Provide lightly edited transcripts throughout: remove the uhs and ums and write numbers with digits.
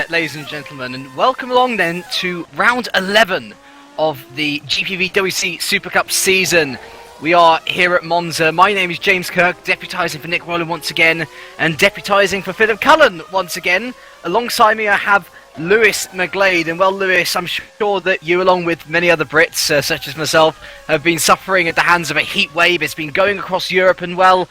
ladies and gentlemen, and welcome along then to round 11 of the GPVWC Supercup season. We are here at Monza. My name is James Kirk, deputising for Nick Rowland once again, and deputising for Philip Cullen once again. Alongside me I have Lewis McGlade, and well, Lewis, I'm sure that you, along with many other Brits, such as myself, have been suffering at the hands of a heat wave. It's been going across Europe, and well,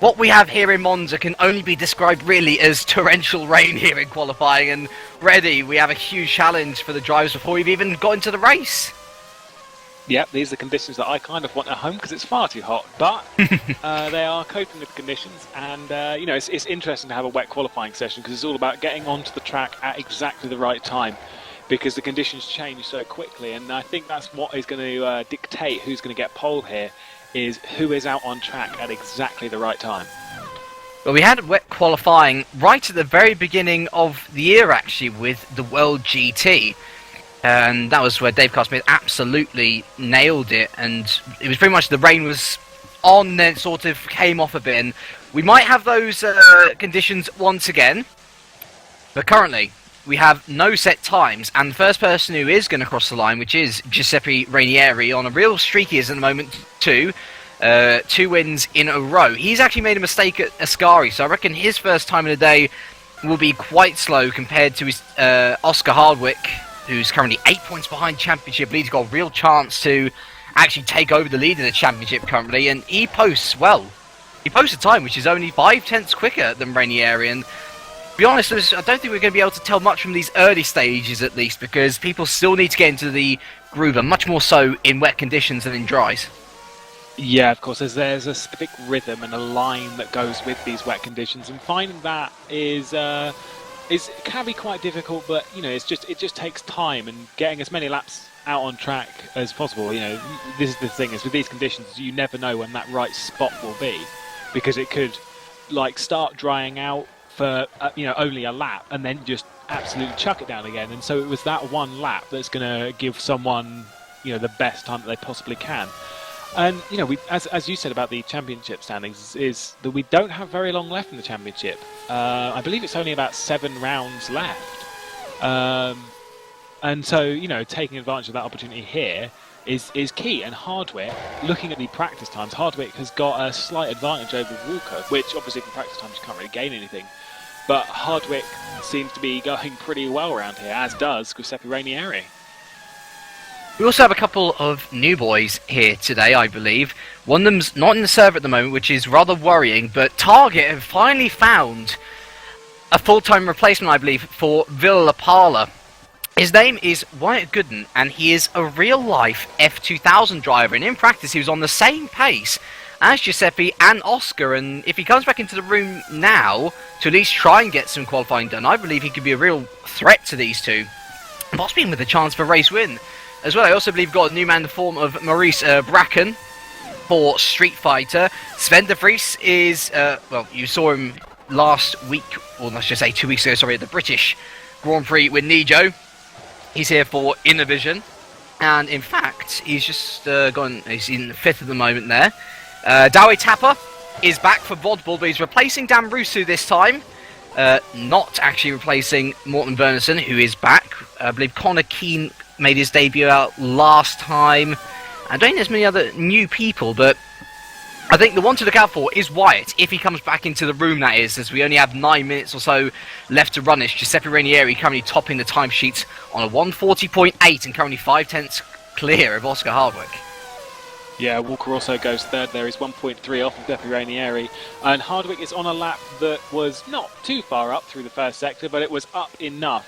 what we have here in Monza can only be described really as torrential rain here in qualifying, and ready, we have a huge challenge for the drivers before we've even got into the race. Yep, these are the conditions that I kind of want at home because it's far too hot, but they are coping with the conditions, and you know, it's interesting to have a wet qualifying session because it's all about getting onto the track at exactly the right time because the conditions change so quickly, and I think that's what is going to dictate who's going to get pole here, is who is out on track at exactly the right time. Well, we had wet qualifying right at the very beginning of the year, actually, with the World GT. And that was where Dave Carsmith absolutely nailed it. And it was pretty much the rain was on, then it sort of came off a bit. And we might have those conditions once again. But currently, we have no set times. And the first person who is going to cross the line, which is Giuseppe Rainieri, on a real streak he is at the moment, too. 2 wins in a row. He's actually made a mistake at Ascari, so I reckon his first time in the day will be quite slow compared to his Oscar Hardwick, who's currently 8 points behind championship. He's got a real chance to actually take over the lead in the championship currently, and he posts a time which is only 5/10 quicker than Rainieri. And to be honest, I don't think we're going to be able to tell much from these early stages at least, because people still need to get into the groove, and much more so in wet conditions than in dries. Yeah, of course, there's a specific rhythm and a line that goes with these wet conditions, and finding that can be quite difficult. But you know, it just takes time, and getting as many laps out on track as possible. You know, this is the thing: is with these conditions, you never know when that right spot will be, because it could like start drying out for you know, only a lap, and then just absolutely chuck it down again. And so it was that one lap that's going to give someone, you know, the best time that they possibly can. And you know, as you said about the championship standings, is that we don't have very long left in the championship. I believe it's only about 7 rounds left, and so you know, taking advantage of that opportunity here is key. And Hardwick, looking at the practice times, Hardwick has got a slight advantage over Walker, which obviously in practice times you can't really gain anything. But Hardwick seems to be going pretty well around here, as does Giuseppe Rainieri. We also have a couple of new boys here today, I believe. One of them's not in the server at the moment, which is rather worrying, but Target have finally found a full-time replacement, I believe, for Villa Lapala. His name is Wyatt Gooden, and he is a real-life F2000 driver, and in practice he was on the same pace as Giuseppe and Oscar, and if he comes back into the room now to at least try and get some qualifying done, I believe he could be a real threat to these two, possibly with a chance for a race win. As well, I also believe we've got a new man in the form of Maurice Bracken for Street Fighter. Sven de Vries is, well, you saw him last week, or I should say 2 weeks ago, sorry, at the British Grand Prix with Nijo. He's here for Innovision. And in fact, he's just he's in 5th at the moment there. Dawe Tapper is back for Vodball, but he's replacing Dan Rusu this time. Not actually replacing Morten Bernison, who is back. I believe Connor Keane made his debut out last time. I don't think there's many other new people, but I think the one to look out for is Wyatt, if he comes back into the room, that is, as we only have 9 minutes or so left to run this. Giuseppe Rainieri currently topping the timesheets on a 140.8 and currently 5/10 clear of Oscar Hardwick. Yeah, Walker also goes third there. He's 1.3 off of Giuseppe Rainieri. And Hardwick is on a lap that was not too far up through the first sector, but it was up enough.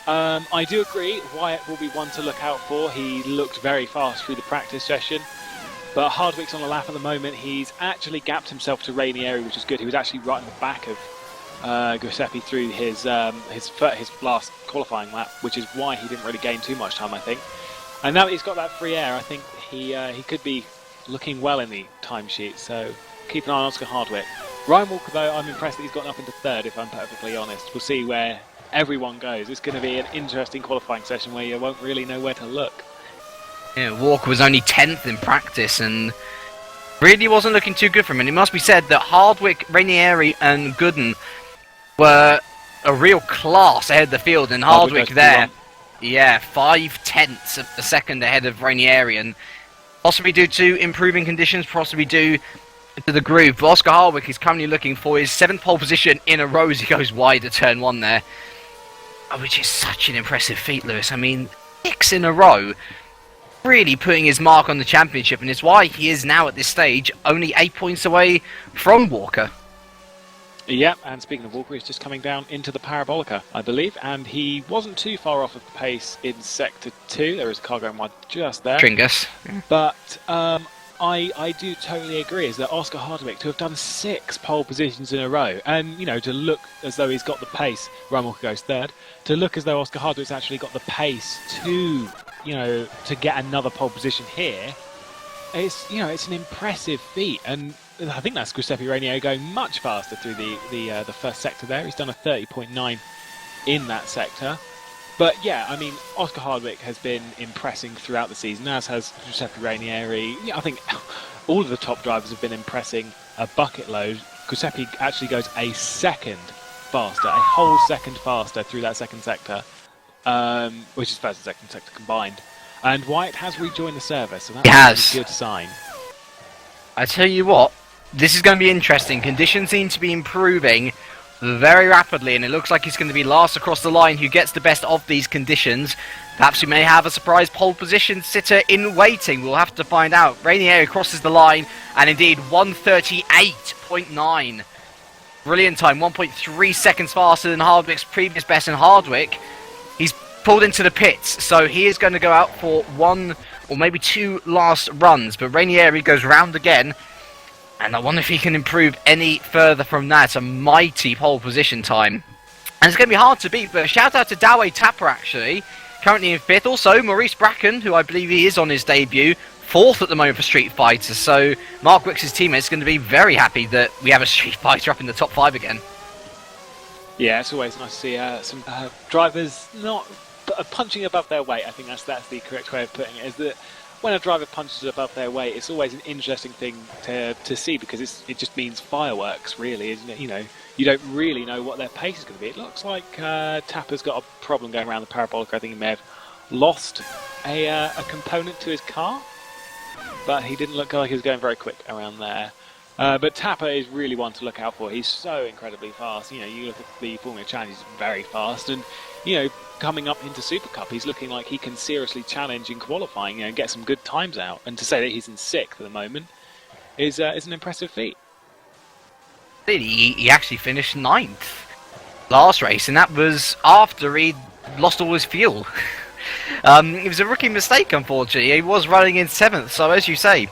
I do agree, Wyatt will be one to look out for. He looked very fast through the practice session. But Hardwick's on a lap at the moment. He's actually gapped himself to Rainieri, which is good. He was actually right in the back of Giuseppe through his last qualifying lap, which is why he didn't really gain too much time, I think. And now that he's got that free air, I think he could be looking well in the timesheet. So keep an eye on Oscar Hardwick. Ryan Walker, though, I'm impressed that he's gotten up into 3rd, if I'm perfectly honest. We'll see where everyone goes. It's going to be an interesting qualifying session where you won't really know where to look. Yeah, Walker was only 10th in practice and really wasn't looking too good for him. And it must be said that Hardwick, Rainieri and Gooden were a real class ahead of the field, and Hardwick there, yeah, 0.5 of a second ahead of Rainieri, and possibly due to improving conditions, possibly due to the groove. But Oscar Hardwick is currently looking for his 7th pole position in a row as he goes wide at turn 1 there, which is such an impressive feat, Lewis. I mean, 6 in a row, really putting his mark on the championship, and it's why he is now at this stage only 8 points away from Walker. Yep, and speaking of Walker, he's just coming down into the Parabolica, I believe, and he wasn't too far off of the pace in Sector 2. There is a car going wide just there. Tringus. But I do totally agree, is that Oscar Hardwick, to have done 6 pole positions in a row, and, you know, to look as though he's got the pace, Ryan Walker goes 3rd, to look as though Oscar Hardwick's actually got the pace to, you know, to get another pole position here, it's, you know, it's an impressive feat, and I think that's Giuseppe Rainieri going much faster through the first sector there. He's done a 30.9 in that sector. But yeah, I mean, Oscar Hardwick has been impressing throughout the season, as has Giuseppe Rainieri. Yeah, I think all of the top drivers have been impressing a bucket load. Giuseppe actually goes a second faster, a whole second faster through that second sector, which is first and second sector combined. And Wyatt has rejoined the service, so that's a good sign. I tell you what, this is going to be interesting. Conditions seem to be improving very rapidly, and it looks like he's going to be last across the line who gets the best of these conditions. Perhaps we may have a surprise pole position sitter in waiting. We'll have to find out. Rainieri crosses the line, and indeed 1:38.9. Brilliant time, 1.3 seconds faster than Hardwick's previous best, and Hardwick, he's pulled into the pits, so he is going to go out for 1 or maybe 2 last runs, but Rainieri goes round again, and I wonder if he can improve any further from that. A mighty pole position time. And it's going to be hard to beat, but a shout out to Dawe Tapper actually, currently in 5th. Also, Maurice Bracken, who I believe he is on his debut, 4th at the moment for Street Fighter. So Mark Wicks' teammates are going to be very happy that we have a Street Fighter up in the top 5 again. Yeah, it's always nice to see some drivers not punching above their weight. I think that's the correct way of putting it, is that when a driver punches above their weight, it's always an interesting thing to see, because it just means fireworks, really, isn't it? You know, you don't really know what their pace is going to be. It looks like Tapper's got a problem going around the Parabolica. I think he may have lost a component to his car, but he didn't look like he was going very quick around there. But Tapper is really one to look out for. He's so incredibly fast. You know, you look at the Formula Challenge, he's very fast, and, you know, coming up into Supercup, he's looking like he can seriously challenge in qualifying, you know, and get some good times out. And to say that he's in 6th at the moment is an impressive feat. He actually finished 9th last race, and that was after he lost all his fuel. It was a rookie mistake, unfortunately. He was running in 7th, so as you say,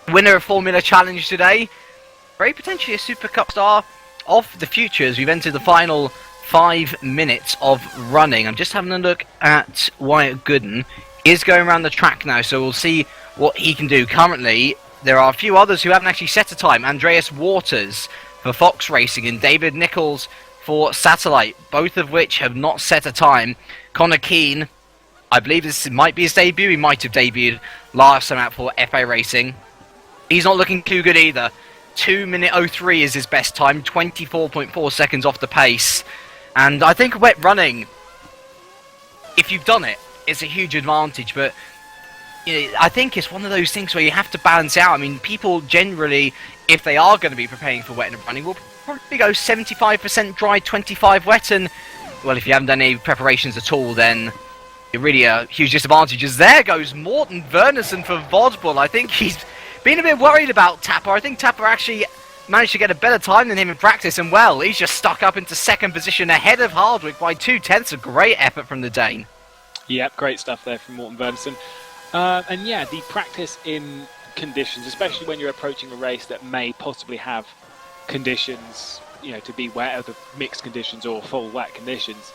winner of Formula Challenge today, very potentially a Supercup star of the future as we've entered the final 5 minutes of running. I'm just having a look at Wyatt Gooden. He is going around the track now, so we'll see what he can do. Currently, there are a few others who haven't actually set a time. Andreas Waters for Fox Racing and David Nichols for Satellite, both of which have not set a time. Connor Keane, I believe this might be his debut. He might have debuted last time out for FA Racing. He's not looking too good either. 2:03 is his best time, 24.4 seconds off the pace. And I think wet running, if you've done it, it's a huge advantage. But you know, I think it's one of those things where you have to balance out. I mean, people generally, if they are going to be preparing for wet and running, will probably go 75% dry, 25 wet. And, well, if you haven't done any preparations at all, then you're really a huge disadvantage. As there goes Morten Wernersen for Vodbull. I think he's been a bit worried about Tapper. I think Tapper actually managed to get a better time than him in practice, and well, he's just stuck up into 2nd position ahead of Hardwick by 0.2. A great effort from the Dane. Yep, great stuff there from Morten Wernersen. And yeah, the practice in conditions, especially when you're approaching a race that may possibly have conditions, you know, to be wet, either mixed conditions or full wet conditions.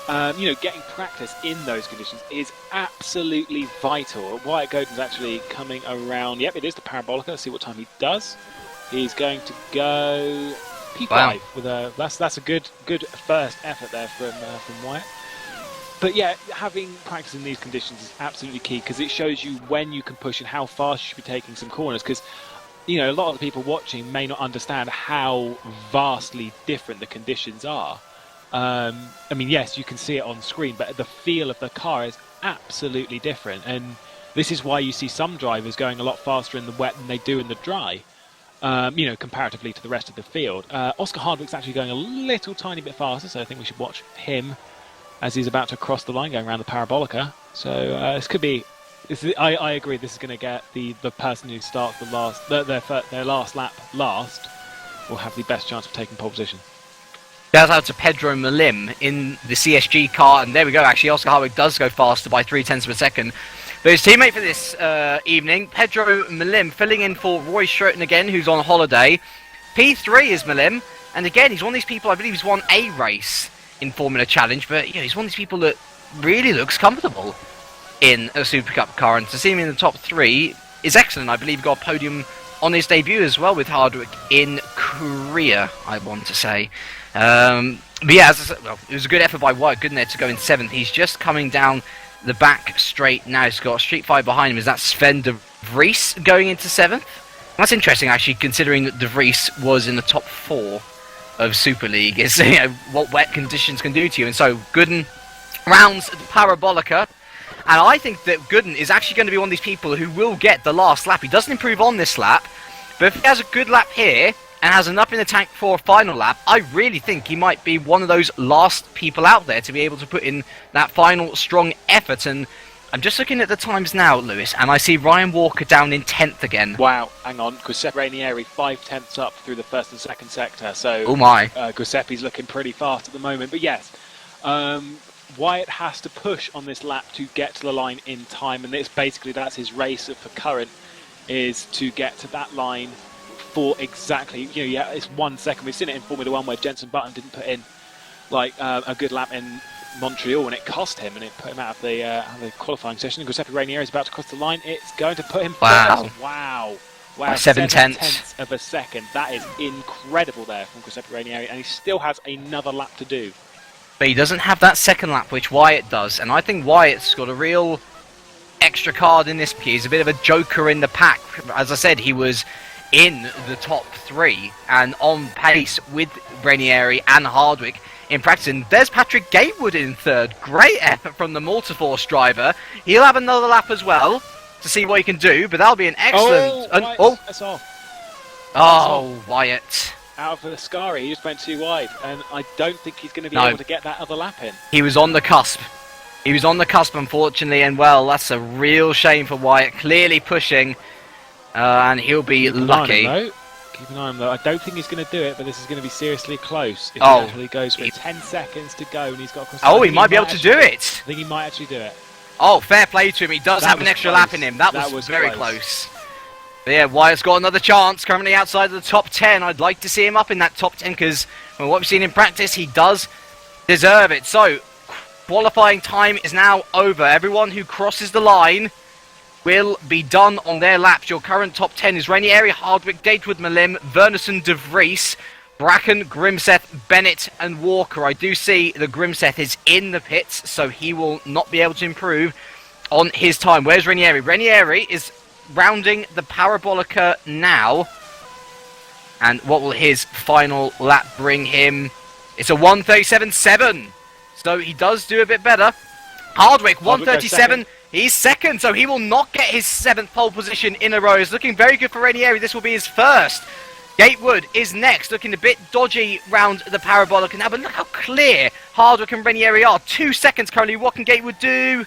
You know, getting practice in those conditions is absolutely vital. Wyatt Godin's actually coming around. Yep, it is the Parabolica. Let's see what time he does. He's going to go P5 wow. With a that's a good first effort there from Wyatt. But yeah, having practice in these conditions is absolutely key, because it shows you when you can push and how fast you should be taking some corners. Because, you know, a lot of the people watching may not understand how vastly different the conditions are. I mean, yes, you can see it on screen, but the feel of the car is absolutely different. And this is why you see some drivers going a lot faster in the wet than they do in the dry, comparatively to the rest of the field. Oscar Hardwick's actually going a little tiny bit faster, so I think we should watch him as he's about to cross the line going around the Parabolica. So this could be... I agree, this is going to get the person who starts their last lap last will have the best chance of taking pole position. Shout out to Pedro Malim in the CSG car, and there we go, actually Oscar Hardwick does go faster by 0.3 of a second. But his teammate for this evening, Pedro Malim, filling in for Roy Schroeton again, who's on holiday. P3 is Malim, and again, he's one of these people, I believe he's won a race in Formula Challenge, but he's one of these people that really looks comfortable in a Super Cup car, and to see him in the top 3 is excellent. I believe he got a podium on his debut as well with Hardwick in Korea, I want to say. But yeah, as I said, it was a good effort by Wyatt Goodner to go in 7th. He's just coming down the back straight now. He's got a street fight behind him. Is that Sven de Vries going into 7th? That's interesting, actually, considering that de Vries was in the top 4 of Super League. It's what wet conditions can do to you. And so Gooden rounds the Parabolica. And I think that Gooden is actually going to be one of these people who will get the last lap. He doesn't improve on this lap, but if he has a good lap here and has enough in the tank for a final lap, I really think he might be one of those last people out there to be able to put in that final strong effort. And I'm just looking at the times now, Lewis, and I see Ryan Walker down in 10th again. Wow, hang on. Giuseppe Ranieri 5/10ths up through the first and second sector. So oh my. Giuseppe's looking pretty fast at the moment. But yes, Wyatt has to push on this lap to get to the line in time, and that's his race for current, is to get to that line for exactly, it's 1 second. We've seen it in Formula 1 where Jenson Button didn't put in a good lap in Montreal, and it cost him, and it put him out of the qualifying session. And Giuseppe Ranieri is about to cross the line. It's going to put him first. Wow. By 7/10 of a second. That is incredible there from Giuseppe Ranieri, and he still has another lap to do. But he doesn't have that second lap, which Wyatt does, and I think Wyatt's got a real extra card in this. He's a bit of a joker in the pack. As I said, he was in the top 3 and on pace with Ranieri and Hardwick in practice. And there's Patrick Gatewood in 3rd. Great effort from the Multiforce driver. He'll have another lap as well to see what he can do, but that'll be an excellent... That's off. Wyatt. Out for the Scari, he just went too wide, and I don't think he's going to be able to get that other lap in. He was on the cusp. He was on the cusp, unfortunately, and well, that's a real shame for Wyatt. Clearly pushing, and he'll be lucky. Keep an eye on him, though. I don't think he's going to do it, but this is going to be seriously close. If he actually goes for 10 seconds to go, and he's got... he might be able to do it. I think he might actually do it. Oh, fair play to him. He does have an extra lap in him. That was very close. But yeah, Wyatt's got another chance, currently outside of the top 10. I'd like to see him up in that top 10 because from what we've seen in practice, he does deserve it. So, qualifying time is now over. Everyone who crosses the line will be done on their laps. Your current top 10 is Ranieri, Hardwick, Gatewood, Malim, Verneson, De Vries, Bracken, Grimseth, Bennett and Walker. I do see the Grimseth is in the pits, so he will not be able to improve on his time. Where's Ranieri? Ranieri is rounding the Parabolica now, and what will his final lap bring him? It's a 1:37.7, so he does do a bit better. Hardwick 1:37, he's second, so he will not get his 7th pole position in a row. It's looking very good for Ranieri. This will be his first. Gatewood is next, looking a bit dodgy round the Parabolica now, but look how clear Hardwick and Ranieri are. 2 seconds currently. What can Gatewood do?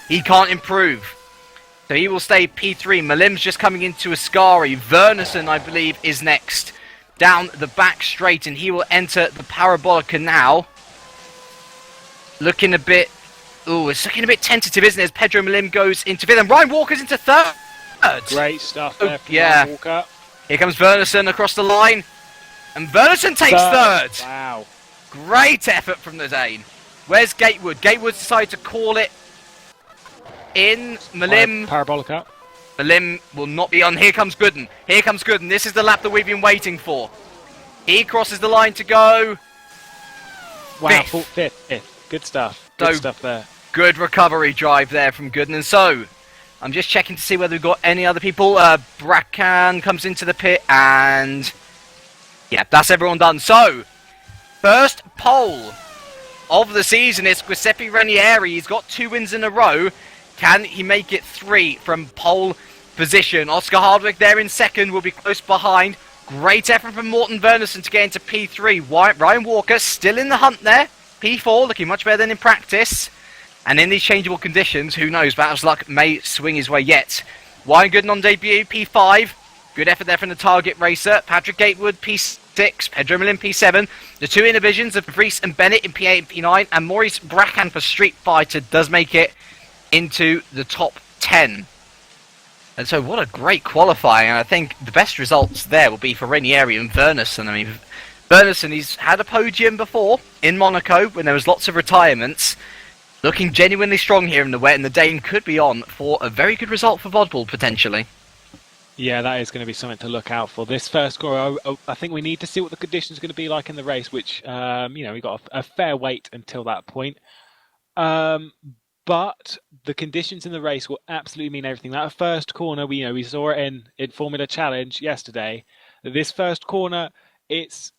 He can't improve. So he will stay P3. Malim's just coming into Ascari. Verneson, I believe, is next. Down the back straight, and he will enter the Parabolica now. Looking a bit... it's looking a bit tentative, isn't it? As Pedro Malim goes into 5th, and Ryan Walker's into 3rd. Great stuff there from Ryan Walker. Here comes Verneson across the line. And Verneson takes 3rd. Wow. Great effort from the Dane. Where's Gatewood? Gatewood decided to call it in. Malim. Parabolica. Malim will not be on. Here comes Gooden. Here comes Gooden. This is the lap that we've been waiting for. He crosses the line to go. Wow, 5th. Good stuff. Good stuff there. Good recovery drive there from Gooden. And so, I'm just checking to see whether we've got any other people. Bracken comes into the pit, and yeah, that's everyone done. So, first pole of the season is Giuseppe Ranieri. He's got 2 wins in a row. Can he make it 3 from pole position? Oscar Hardwick there in second, will be close behind. Great effort from Morten Wernersen to get into P3. Ryan Walker still in the hunt there. P4 looking much better than in practice. And in these changeable conditions, who knows, Battle's luck may swing his way yet. Ryan Gooden on debut, P5. Good effort there from the target racer. Patrick Gatewood, P6. Pedro Millen, P7. The 2 inner of Vries and Bennett in P8 and P9. And Maurice Bracan for Street Fighter does make it into the top 10. And so what a great qualifying. And I think the best results there will be for Ranieri and Wernersen. I mean, Wernersen, he's had a podium before in Monaco when there was lots of retirements. Looking genuinely strong here in the wet, and the Dane could be on for a very good result for Vodbull, potentially. Yeah, that is going to be something to look out for. This first score, I think we need to see what the conditions are going to be like in the race, which, we've got a fair wait until that point. But the conditions in the race will absolutely mean everything. That first corner, we saw it in Formula Challenge yesterday. This first corner, it's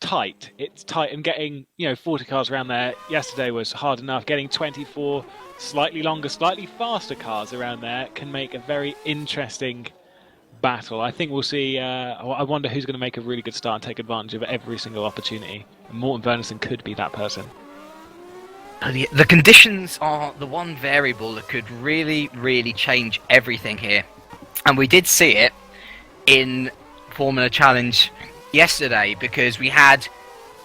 tight. It's tight, and getting 40 cars around there yesterday was hard enough. Getting 24 slightly longer, slightly faster cars around there can make a very interesting battle. I think we'll see. I wonder who's going to make a really good start and take advantage of every single opportunity. And Morten Wernersen could be that person. The conditions are the one variable that could really, really change everything here. And we did see it in Formula Challenge yesterday, because we had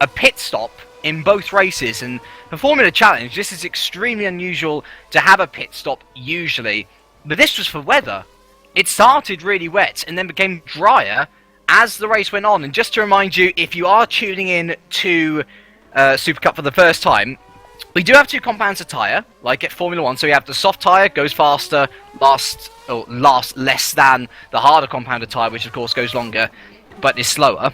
a pit stop in both races. And for Formula Challenge, this is extremely unusual to have a pit stop usually. But this was for weather. It started really wet and then became drier as the race went on. And just to remind you, if you are tuning in to Supercup for the first time, we do have 2 compounds of tyre, like at Formula 1. So we have the soft tyre, goes faster, lasts less than the harder compound of tyre, which of course goes longer, but is slower.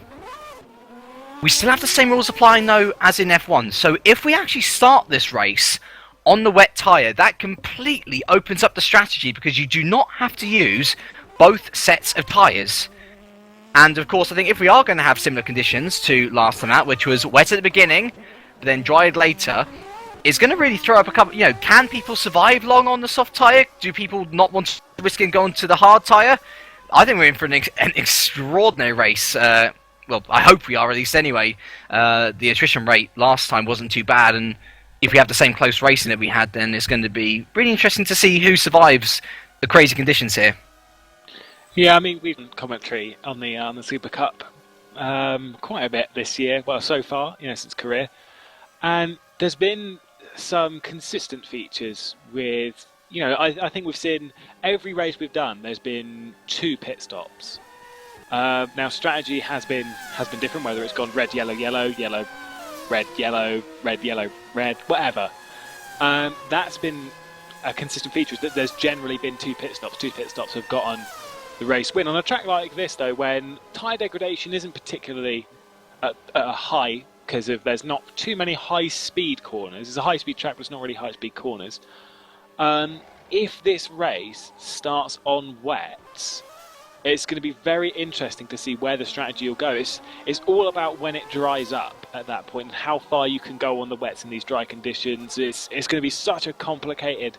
We still have the same rules applying though as in F1. So if we actually start this race on the wet tyre, that completely opens up the strategy, because you do not have to use both sets of tyres. And of course, I think if we are going to have similar conditions to last time out, which was wet at the beginning, but then dried later, it's going to really throw up a couple. Can people survive long on the soft tyre? Do people not want to risk going to the hard tyre? I think we're in for an extraordinary race. Well, I hope we are, at least anyway. The attrition rate last time wasn't too bad, and if we have the same close racing that we had, then it's going to be really interesting to see who survives the crazy conditions here. Yeah, I mean, we've done commentary on the Super Cup quite a bit this year. Well, so far, since career, and there's been some consistent features with. I think we've seen every race we've done. There's been 2 pit stops. Now strategy has been different. Whether it's gone red, yellow, yellow, yellow, red, yellow, red, yellow, red, whatever. That's been a consistent feature. Is that there's generally been 2 pit stops. 2 pit stops have gotten the race win. On a track like this, though, when tyre degradation isn't particularly at a high, because there's not too many high-speed corners. It's a high-speed track, but it's not really high-speed corners. If this race starts on wet, it's going to be very interesting to see where the strategy will go. It's all about when it dries up at that point and how far you can go on the wets in these dry conditions. It's going to be such a complicated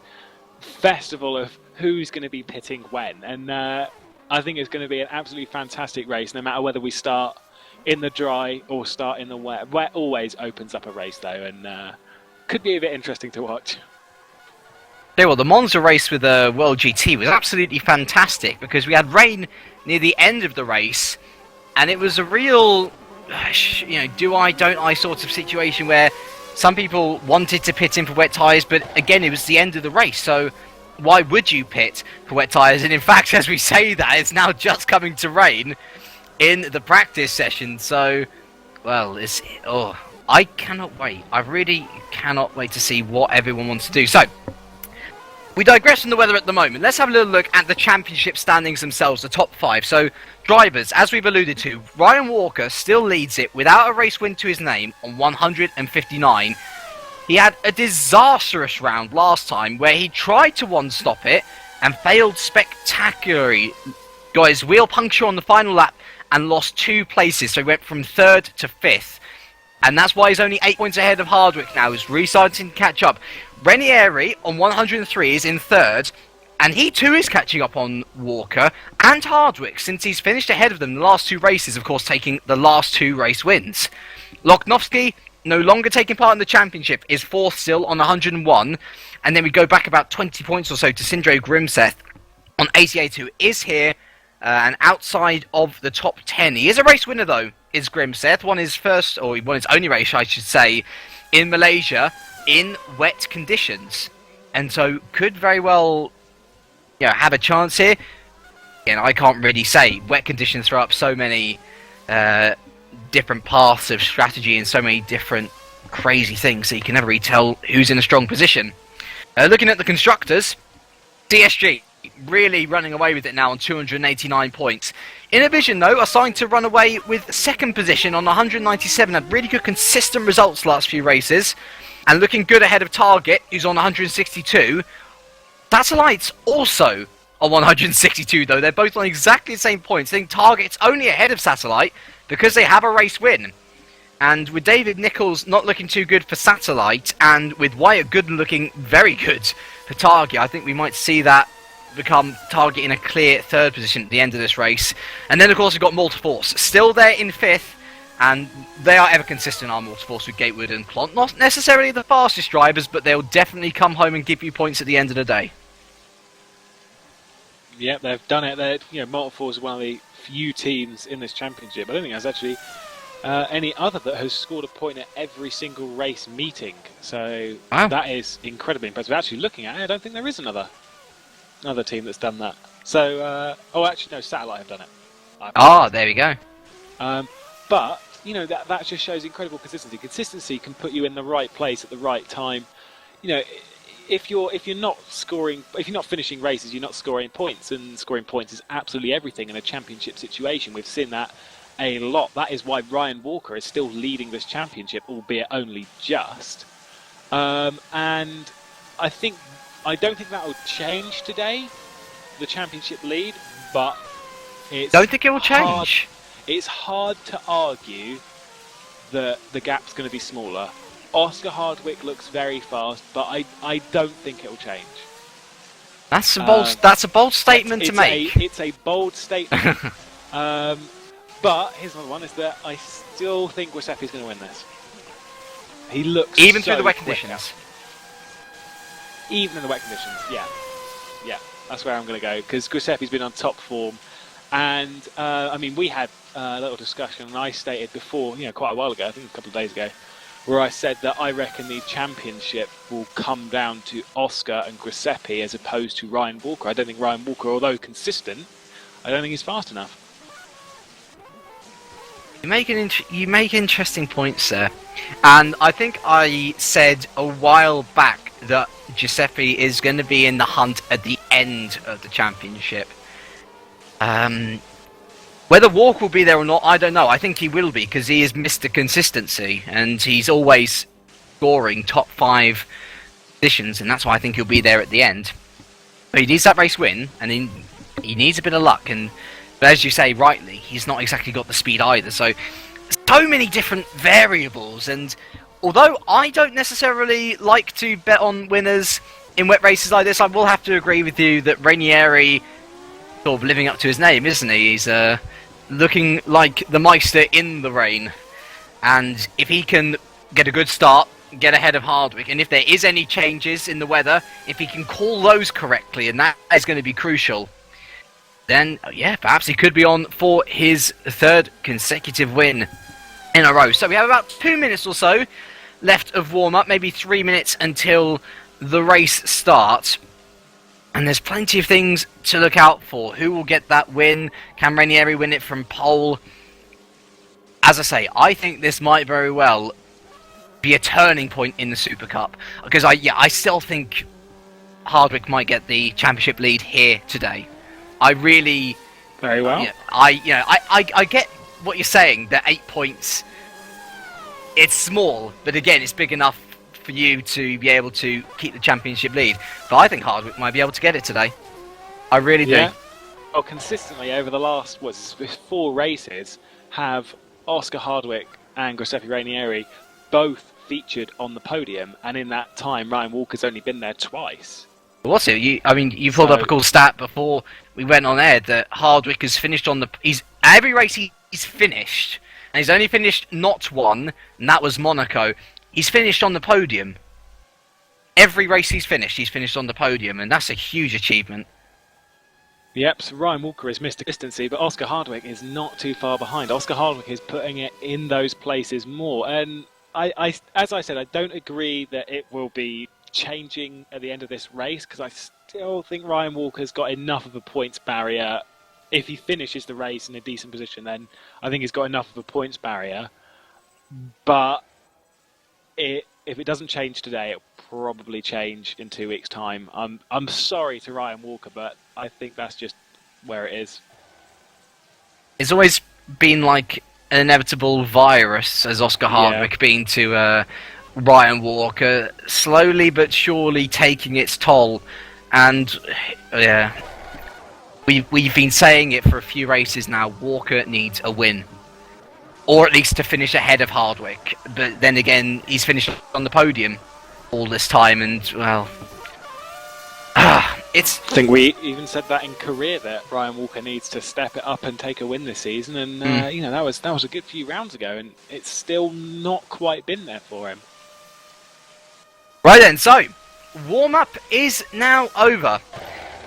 festival of who's going to be pitting when. And I think it's going to be an absolutely fantastic race, no matter whether we start in the dry or start in the wet. Wet always opens up a race, though, and could be a bit interesting to watch. Yeah, well, the Monza race with the World GT was absolutely fantastic, because we had rain near the end of the race, and it was a real, do I, don't I sort of situation where some people wanted to pit in for wet tyres, but again, it was the end of the race, so why would you pit for wet tyres? And in fact, as we say that, it's now just coming to rain in the practice session, so, well, I cannot wait. I really cannot wait to see what everyone wants to do. So, we digress from the weather at the moment. Let's have a little look at the championship standings themselves, the top 5. So, drivers, as we've alluded to, Ryan Walker still leads it without a race win to his name on 159. He had a disastrous round last time where he tried to one-stop it and failed spectacularly. Got his wheel puncture on the final lap and lost 2 places, so he went from 3rd to 5th. And that's why he's only 8 points ahead of Hardwick now. He's restarting to catch up. Ranieri on 103 is in third. And he too is catching up on Walker and Hardwick since he's finished ahead of them in the last 2 races, of course taking the last 2 race wins. Loknovsky, no longer taking part in the championship, is 4th still on 101. And then we go back about 20 points or so to Sindre Grimseth on 88, who is here and outside of the top 10. He is a race winner though, is Grimseth. Won his first, or he won his only race I should say, in Malaysia in wet conditions. And so could very well have a chance here. Again, I can't really say. Wet conditions throw up so many different paths of strategy and so many different crazy things, so you can never really tell who's in a strong position. Looking at the constructors, DSG really running away with it now on 289 points. Innovision, though, assigned to run away with second position on 197. Had really good consistent results last few races, and looking good ahead of Target, who's on 162. Satellite's also on 162 though. They're both on exactly the same points. I think Target's only ahead of Satellite because they have a race win. And with David Nichols not looking too good for Satellite, and with Wyatt Good looking very good for Target, I think we might see that become Target in a clear third position at the end of this race. And then of course we've got Multiforce still there in 5th, and they are ever consistent, our Multiforce, with Gatewood and Plont. Not necessarily the fastest drivers, but they'll definitely come home and give you points at the end of the day. Yep, they've done it. Multiforce is one of the few teams in this championship. I don't think there's actually any other that has scored a point at every single race meeting. So that is incredibly impressive. Actually, looking at it, I don't think there is another team that's done that. So, actually, no, Satellite have done it. There we go. But that just shows incredible consistency. Consistency can put you in the right place at the right time. If you're not finishing races, you're not scoring points, and scoring points is absolutely everything in a championship situation. We've seen that a lot. That is why Ryan Walker is still leading this championship, albeit only just. And I don't think that will change today, the championship lead, but don't think it will change. It's hard to argue that the gap's going to be smaller. Oscar Hardwick looks very fast, but I don't think it will change. That's a bold statement to make. It's a bold statement. But here's another one: is that I still think Giuseppe's going to win this. He looks even so through the wet quicker. conditions. Even in the wet conditions, yeah, that's where I'm going to go, because Giuseppe's been on top form, and we had a little discussion, and I stated before, quite a while ago, I think a couple of days ago, where I said that I reckon the championship will come down to Oscar and Giuseppe as opposed to Ryan Walker. I don't think Ryan Walker, although consistent, I don't think he's fast enough. You make interesting points there, and I think I said a while back that Giuseppe is going to be in the hunt at the end of the championship. Whether Walker will be there or not, I don't know. I think he will be, because he is Mr. Consistency, and he's always scoring top 5 positions, and that's why I think he'll be there at the end. But he needs that race win, and he needs a bit of luck, but as you say rightly, he's not exactly got the speed either. So many different variables, and although I don't necessarily like to bet on winners in wet races like this, I will have to agree with you that Ranieri sort of living up to his name, isn't he? He's looking like the Meister in the rain, and if he can get a good start, get ahead of Hardwick, and if there is any changes in the weather, if he can call those correctly, and that is going to be crucial, then perhaps he could be on for his 3rd consecutive win in a row. So we have about 2 minutes or so left of warm-up, maybe 3 minutes until the race starts. And there's plenty of things to look out for. Who will get that win? Can Ranieri win it from pole? As I say, I think this might very well be a turning point in the Supercup, because I still think Hardwick might get the championship lead here today. I really very well. I get what you're saying. That 8 points, it's small, but again, it's big enough for you to be able to keep the championship lead. But I think Hardwick might be able to get it today. I really do. Well, consistently over the last 4 races, have Oscar Hardwick and Giuseppe Ranieri both featured on the podium, and in that time Ryan Walker's only been there twice. What's it? You pulled up a cool stat before we went on air that Hardwick has finished on the... every race he's finished, and he's only finished not one, and that was Monaco. He's finished on the podium. Every race he's finished on the podium, and that's a huge achievement. Yep, so Ryan Walker has missed a consistency, but Oscar Hardwick is not too far behind. Oscar Hardwick is putting it in those places more, and as I said, I don't agree that it will be changing at the end of this race, because I still think Ryan Walker's got enough of a points barrier. If he finishes the race in a decent position, then I think he's got enough of a points barrier. But if it doesn't change today, it'll probably change in 2 weeks' time. I'm sorry to Ryan Walker, but I think that's just where it is. It's always been like an inevitable virus, as Oscar Hardwick been to Ryan Walker, slowly but surely taking its toll. And yeah, we've been saying it for a few races now. Walker needs a win, or at least to finish ahead of Hardwick. But then again, he's finished on the podium all this time, and well, it's... I think we even said that in career that Ryan Walker needs to step it up and take a win this season, and that was a good few rounds ago, and it's still not quite been there for him. Right then, so warm-up is now over,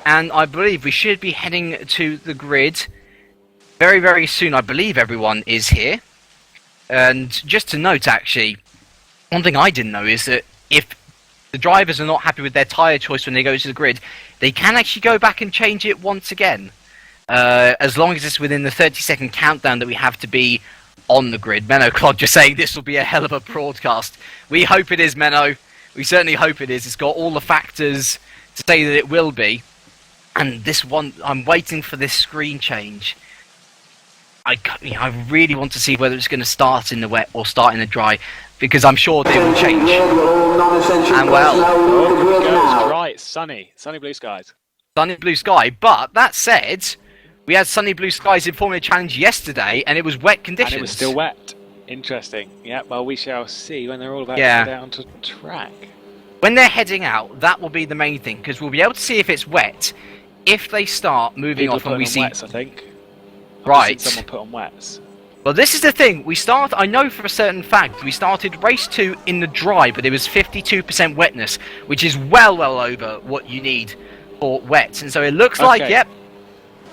and I believe we should be heading to the grid very, very soon. I believe everyone is here. And just to note, actually, one thing I didn't know is that if the drivers are not happy with their tyre choice when they go to the grid, they can actually go back and change it once again. As long as it's within the 30-second countdown that we have to be on the grid. Menno Clod just saying this will be a hell of a broadcast. We hope it is, Menno. We certainly hope it is. It's got all the factors to say that it will be. And this one, I'm waiting for this screen change. I really want to see whether it's going to start in the wet or start in the dry, because I'm sure they will change. And well, it's dry, it's sunny blue skies. Sunny blue sky, but that said, we had sunny blue skies in Formula Challenge yesterday, and it was wet conditions. And it was still wet. Interesting. Yeah, well, we shall see when they're all about to get out onto track. When they're heading out, that will be the main thing, because we'll be able to see if it's wet. If they start moving off and we see... wets, I think. Right. Someone put on wets. Well, this is the thing. I know for a certain fact, we started race 2 in the dry, but it was 52% wetness, which is well over what you need for wet. And so it looks like, yep.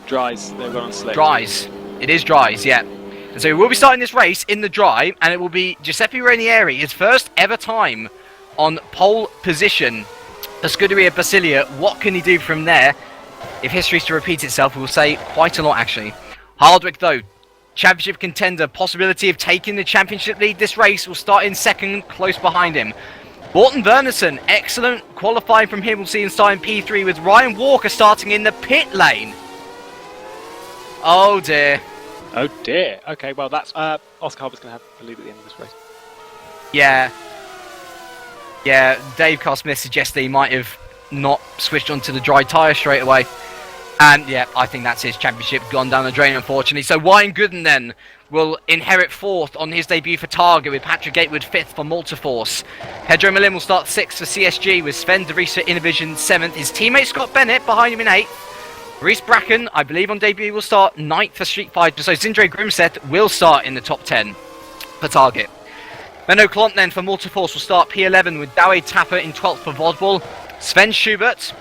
Dries. They've gone on slick. Dries. It is dries, yeah. And so we'll be starting this race in the dry, and it will be Giuseppe Ranieri, his first ever time on pole position for Scuderia Basilia. What can he do from there? If history is to repeat itself, we will say quite a lot, actually. Hardwick, though, championship contender, possibility of taking the championship lead. This race will start in second, close behind him. Morten Wernerson, excellent qualifying from him. We'll see him start in P3 with Ryan Walker starting in the pit lane. Oh dear. Oh dear. Okay, well that's Oscar Harbour's going to have the lead at the end of this race. Yeah. Yeah, Dave Carl Smith suggests that he might have not switched onto the dry tyre straight away. And yeah, I think that's his championship gone down the drain, unfortunately. So Wayne Gooden then will inherit 4th on his debut for Targa, with Patrick Gatewood 5th for Multiforce. Pedro Malin will start 6th for CSG, with Sven de Vries for Innovision 7th. His teammate Scott Bennett behind him in 8th. Reese Bracken, I believe on debut, will start 9th for Street Fighter. So Sindre Grimseth will start in the top 10 for Target. Menno Klont then for Multiforce will start P11 with Dowie Tapper in 12th for Vodwall. Sven Schubert,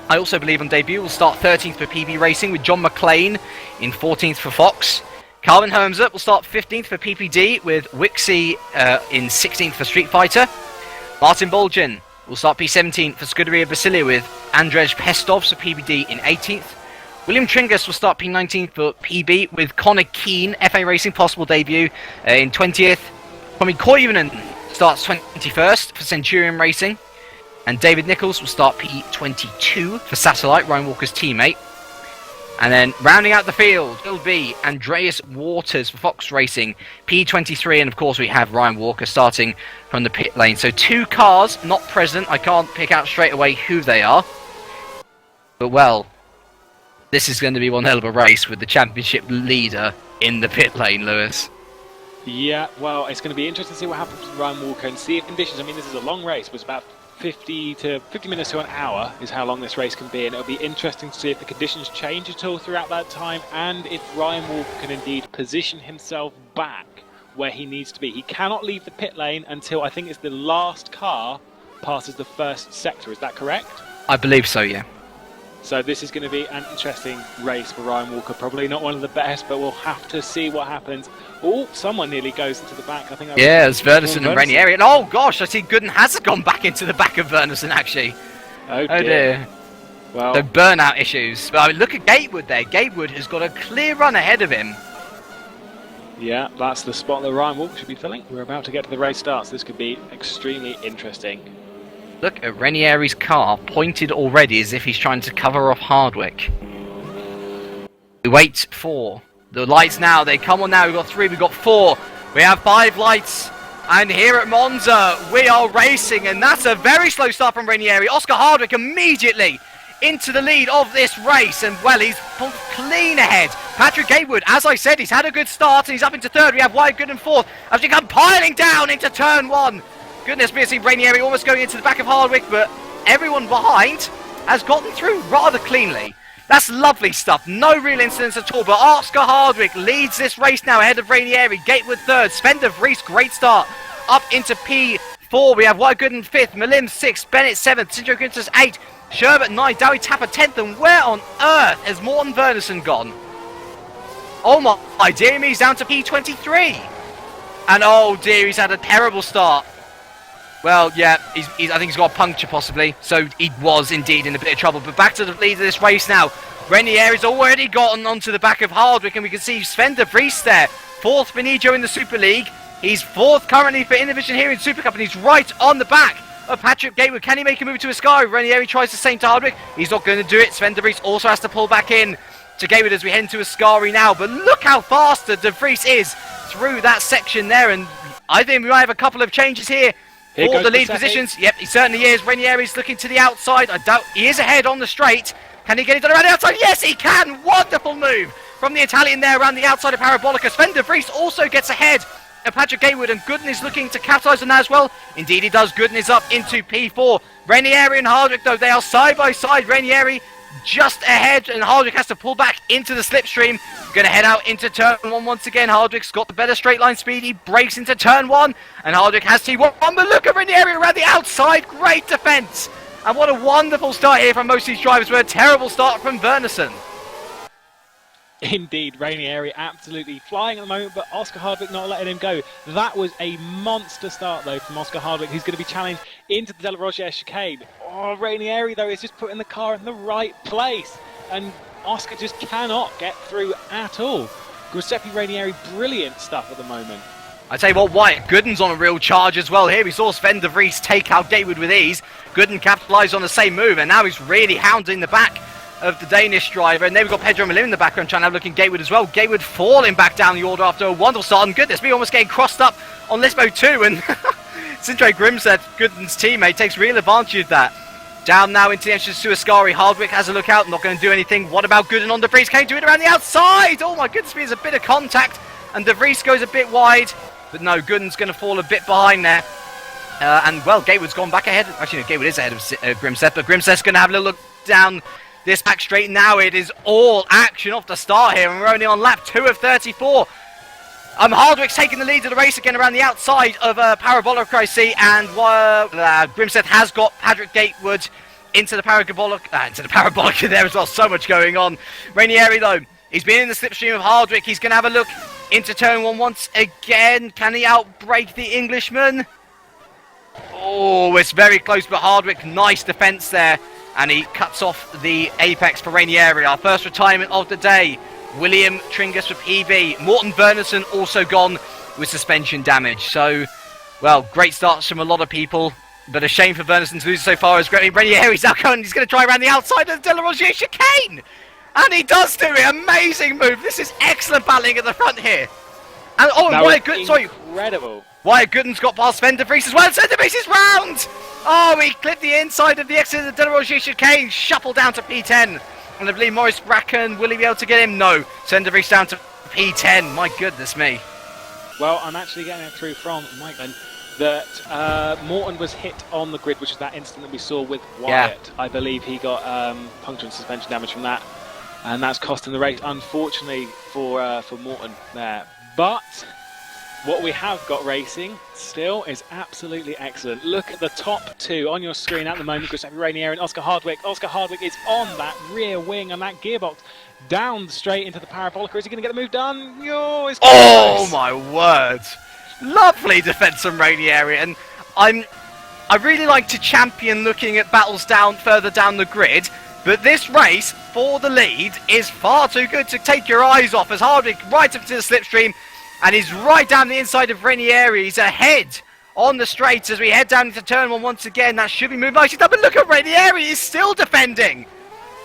I also believe on debut, will start 13th for PB Racing, with John McLean in 14th for Fox. Calvin Hermser will start 15th for PPD, with Wixie in 16th for Street Fighter. Martin Bolgin will start P17 for Scuderia Basilia, with Andrzej Pestovs for PBD in 18th. William Tringus will start P19 for PB, with Connor Keane, FA Racing, possible debut in 20th. Tommy Koivunen starts 21st for Centurion Racing. And David Nichols will start P22 for Satellite, Ryan Walker's teammate. And then rounding out the field will be Andreas Waters for Fox Racing, P23. And of course we have Ryan Walker starting from the pit lane. So 2 cars not present. I can't pick out straight away who they are. But well, this is going to be one hell of a race with the championship leader in the pit lane, Lewis. Yeah, well, it's going to be interesting to see what happens with Ryan Walker and see if conditions. I mean, this is a long race. It was about 50 minutes to an hour is how long this race can be, and it'll be interesting to see if the conditions change at all throughout that time, and if Ryan Walker can indeed position himself back where he needs to be. He cannot leave the pit lane until I think it's the last car passes the first sector. Is that correct? I believe so, yeah. So this is going to be an interesting race for Ryan Walker. Probably not one of the best, but we'll have to see what happens. Oh, someone nearly goes into the back. I think that it's Verneson and Ranieri. And oh gosh, I see Gooden has gone back into the back of Verneson actually. Oh dear. Well, so burnout issues. But I mean, look at Gatewood there. Gatewood has got a clear run ahead of him. Yeah, that's the spot that Ryan Walker should be filling. We're about to get to the race starts. This could be extremely interesting. Look at Ranieri's car, pointed already as if he's trying to cover off Hardwick. We wait for the lights now. They come on now. We've got 3, we've got 4. We have 5 lights. And here at Monza, we are racing. And that's a very slow start from Ranieri. Oscar Hardwick immediately into the lead of this race. And, well, he's pulled clean ahead. Patrick Gatewood, as I said, he's had a good start. And he's up into 3rd. We have Wyatt Gooden 4th. As we come piling down into turn 1. Goodness me, I see Ranieri almost going into the back of Hardwick, but everyone behind has gotten through rather cleanly. That's lovely stuff. No real incidents at all, but Oscar Hardwick leads this race now ahead of Ranieri. Gatewood 3rd, Sven de Vries, great start, up into P4. We have Wyatt Gooden 5th, Malim 6th, Bennett 7th, Sindro Gunters 8th, Sherbert 9th, Dowie Tapper 10th, and where on earth has Morten Verneson gone? Oh my dear me, he's down to P23. And oh dear, he's had a terrible start. Well, yeah, I think he's got a puncture possibly, so he was indeed in a bit of trouble. But back to the lead of this race now. Ranieri's already gotten onto the back of Hardwick, and we can see Sven de Vries there. 4th Benigio in the Super League. He's 4th currently for Innovision here in Supercup, and he's right on the back of Patrick Gatewood. Can he make a move to Ascari? Ranieri tries the same to Hardwick. He's not going to do it. Sven de Vries also has to pull back in to Gatewood as we head into Ascari now. But look how fast de Vries is through that section there, and I think we might have a couple of changes here. For the lead positions, yep, he certainly is. Ranieri's looking to the outside. I doubt he is ahead on the straight. Can he get it around the outside? Yes, he can. Wonderful move from the Italian there around the outside of Parabolica. Sven de Vries also gets ahead of Patrick Gatewood, and Gooden is looking to capitalise on that as well. Indeed, he does. Gooden is up into P4. Ranieri and Hardwick, though, they are side by side. Ranieri just ahead, and Hardwick has to pull back into the slipstream. Going to head out into turn 1 once again. Hardwick's got the better straight line speed. He breaks into turn 1, and Hardwick has T1. But look at Ranieri around the outside. Great defence. And what a wonderful start here from most of these drivers, but a terrible start from Verneson. Indeed, Ranieri absolutely flying at the moment, but Oscar Hardwick not letting him go. That was a monster start, though, from Oscar Hardwick, who's going to be challenged into the De La Rogière chicane. Oh, Ranieri, though, is just putting the car in the right place, and Oscar just cannot get through at all. Giuseppe Ranieri, brilliant stuff at the moment. I tell you what, Wyatt Gooden's on a real charge as well here. We saw Sven de Vries take out Gatewood with ease. Gooden capitalised on the same move, and now he's really hounding the back of the Danish driver. And then we've got Pedro Malim in the background trying to have a look at Gatewood as well. Gatewood falling back down the order after a wonderful start. And goodness me, almost getting crossed up on Lisbo too. And Sindre Grimstedt, Gooden's teammate, takes real advantage of that. Down now into the entrance to Ascari. Hardwick has a look out, not going to do anything. What about Gooden on de Vries? Can he do it around the outside? Oh my goodness me, there's a bit of contact. And de Vries goes a bit wide. But no, Gooden's going to fall a bit behind there. And well, Gatewood's gone back ahead. Actually, no, Gatewood is ahead of Grimstedt. But Grimstedt's going to have a little look down this back straight now. It is all action off the start here, and we're only on lap 2 of 34. Hardwick's taking the lead of the race again around the outside of Parabolic, I see, and Grimstedt has got Patrick Gatewood into the Parabolic there as well. So much going on. Ranieri, though, he's been in the slipstream of Hardwick. He's going to have a look into turn 1 once again. Can he outbrake the Englishman? Oh, it's very close, but Hardwick, nice defence there. And he cuts off the apex for Ranieri. Our first retirement of the day. William Tringus for PB. Morten Verneson also gone with suspension damage. So, well, great starts from a lot of people. But a shame for Verneson to lose so far. As Ranieri's now going. He's going to try around the outside of the De La Rogière chicane. And he does do it. Amazing move. This is excellent battling at the front here. And Wyatt Gooden. Sorry. Incredible. Wyatt Gooden's got past Sven de Vries as well. Sven de Vries is round. Oh, he clipped the inside of the exit of the De La Rogière chicane. Shuffled down to P10. And I believe Maurice Bracken, will he be able to get him? No. Sven de Vries down to P10. My goodness me. Well, I'm actually getting it through from Mike then that Morton was hit on the grid, which is that incident that we saw with Wyatt. Yeah. I believe he got puncture and suspension damage from that, and that's costing the race, unfortunately, for Morton there. But what we have got racing still is absolutely excellent. Look at the top two on your screen at the moment, Giuseppe Rainieri and Oscar Hardwick. Oscar Hardwick is on that rear wing and that gearbox down straight into the parabolica. Is he going to get the move done? Oh my word! Lovely defence from Rainieri, and I really like to champion looking at battles further down the grid, but this race for the lead is far too good to take your eyes off as Hardwick right up to the slipstream, and he's right down the inside of Rainieri. He's ahead on the straights as we head down into turn one once again. That should be moving nicely down, but look at Rainieri, he's still defending.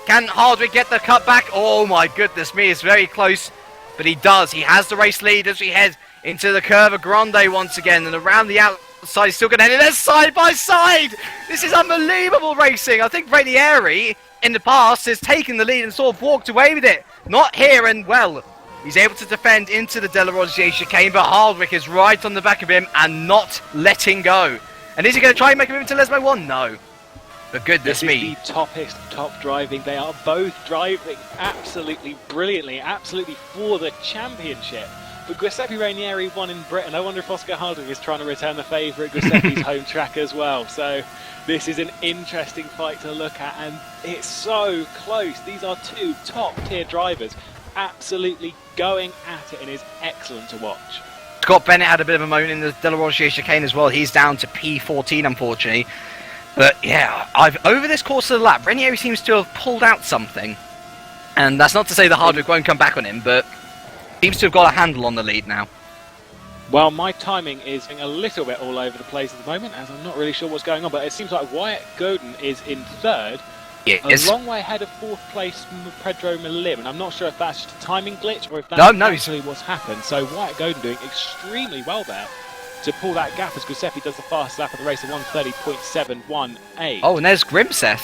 Can Hardwick get the cut back? Oh my goodness me, it's very close, but he does. He has the race lead as we head into the Curva Grande once again, and around the outside, he's still going to head in there side by side. This is unbelievable racing. I think Rainieri in the past has taken the lead and sort of walked away with it. Not here, and well, he's able to defend into the De La Rosier chicane, but Hardwick is right on the back of him and not letting go. And is he going to try and make a move into Lesmo 1? No. But goodness me. This is the toppest top driving. They are both driving absolutely brilliantly, absolutely for the championship. But Giuseppe Rainieri won in Britain. I wonder if Oscar Hardwick is trying to return the favour at Giuseppe's home track as well. So this is an interesting fight to look at, and it's so close. These are two top-tier drivers absolutely going at it, and is excellent to watch. Scott Bennett had a bit of a moment in the De La Rosier chicane as well. He's down to P14, unfortunately. But yeah, over this course of the lap, Rainieri seems to have pulled out something. And that's not to say that Hardwick won't come back on him, but seems to have got a handle on the lead now. Well, my timing is a little bit all over the place at the moment, as I'm not really sure what's going on, but it seems like Wyatt Godin is in third, a long way ahead of fourth place Pedro Milim, and I'm not sure if that's just a timing glitch or if that's actually what's happened. So Wyatt Godin doing extremely well there to pull that gap as Giuseppe does the fast lap of the race at 1:30.718. Oh, and there's Grimseth.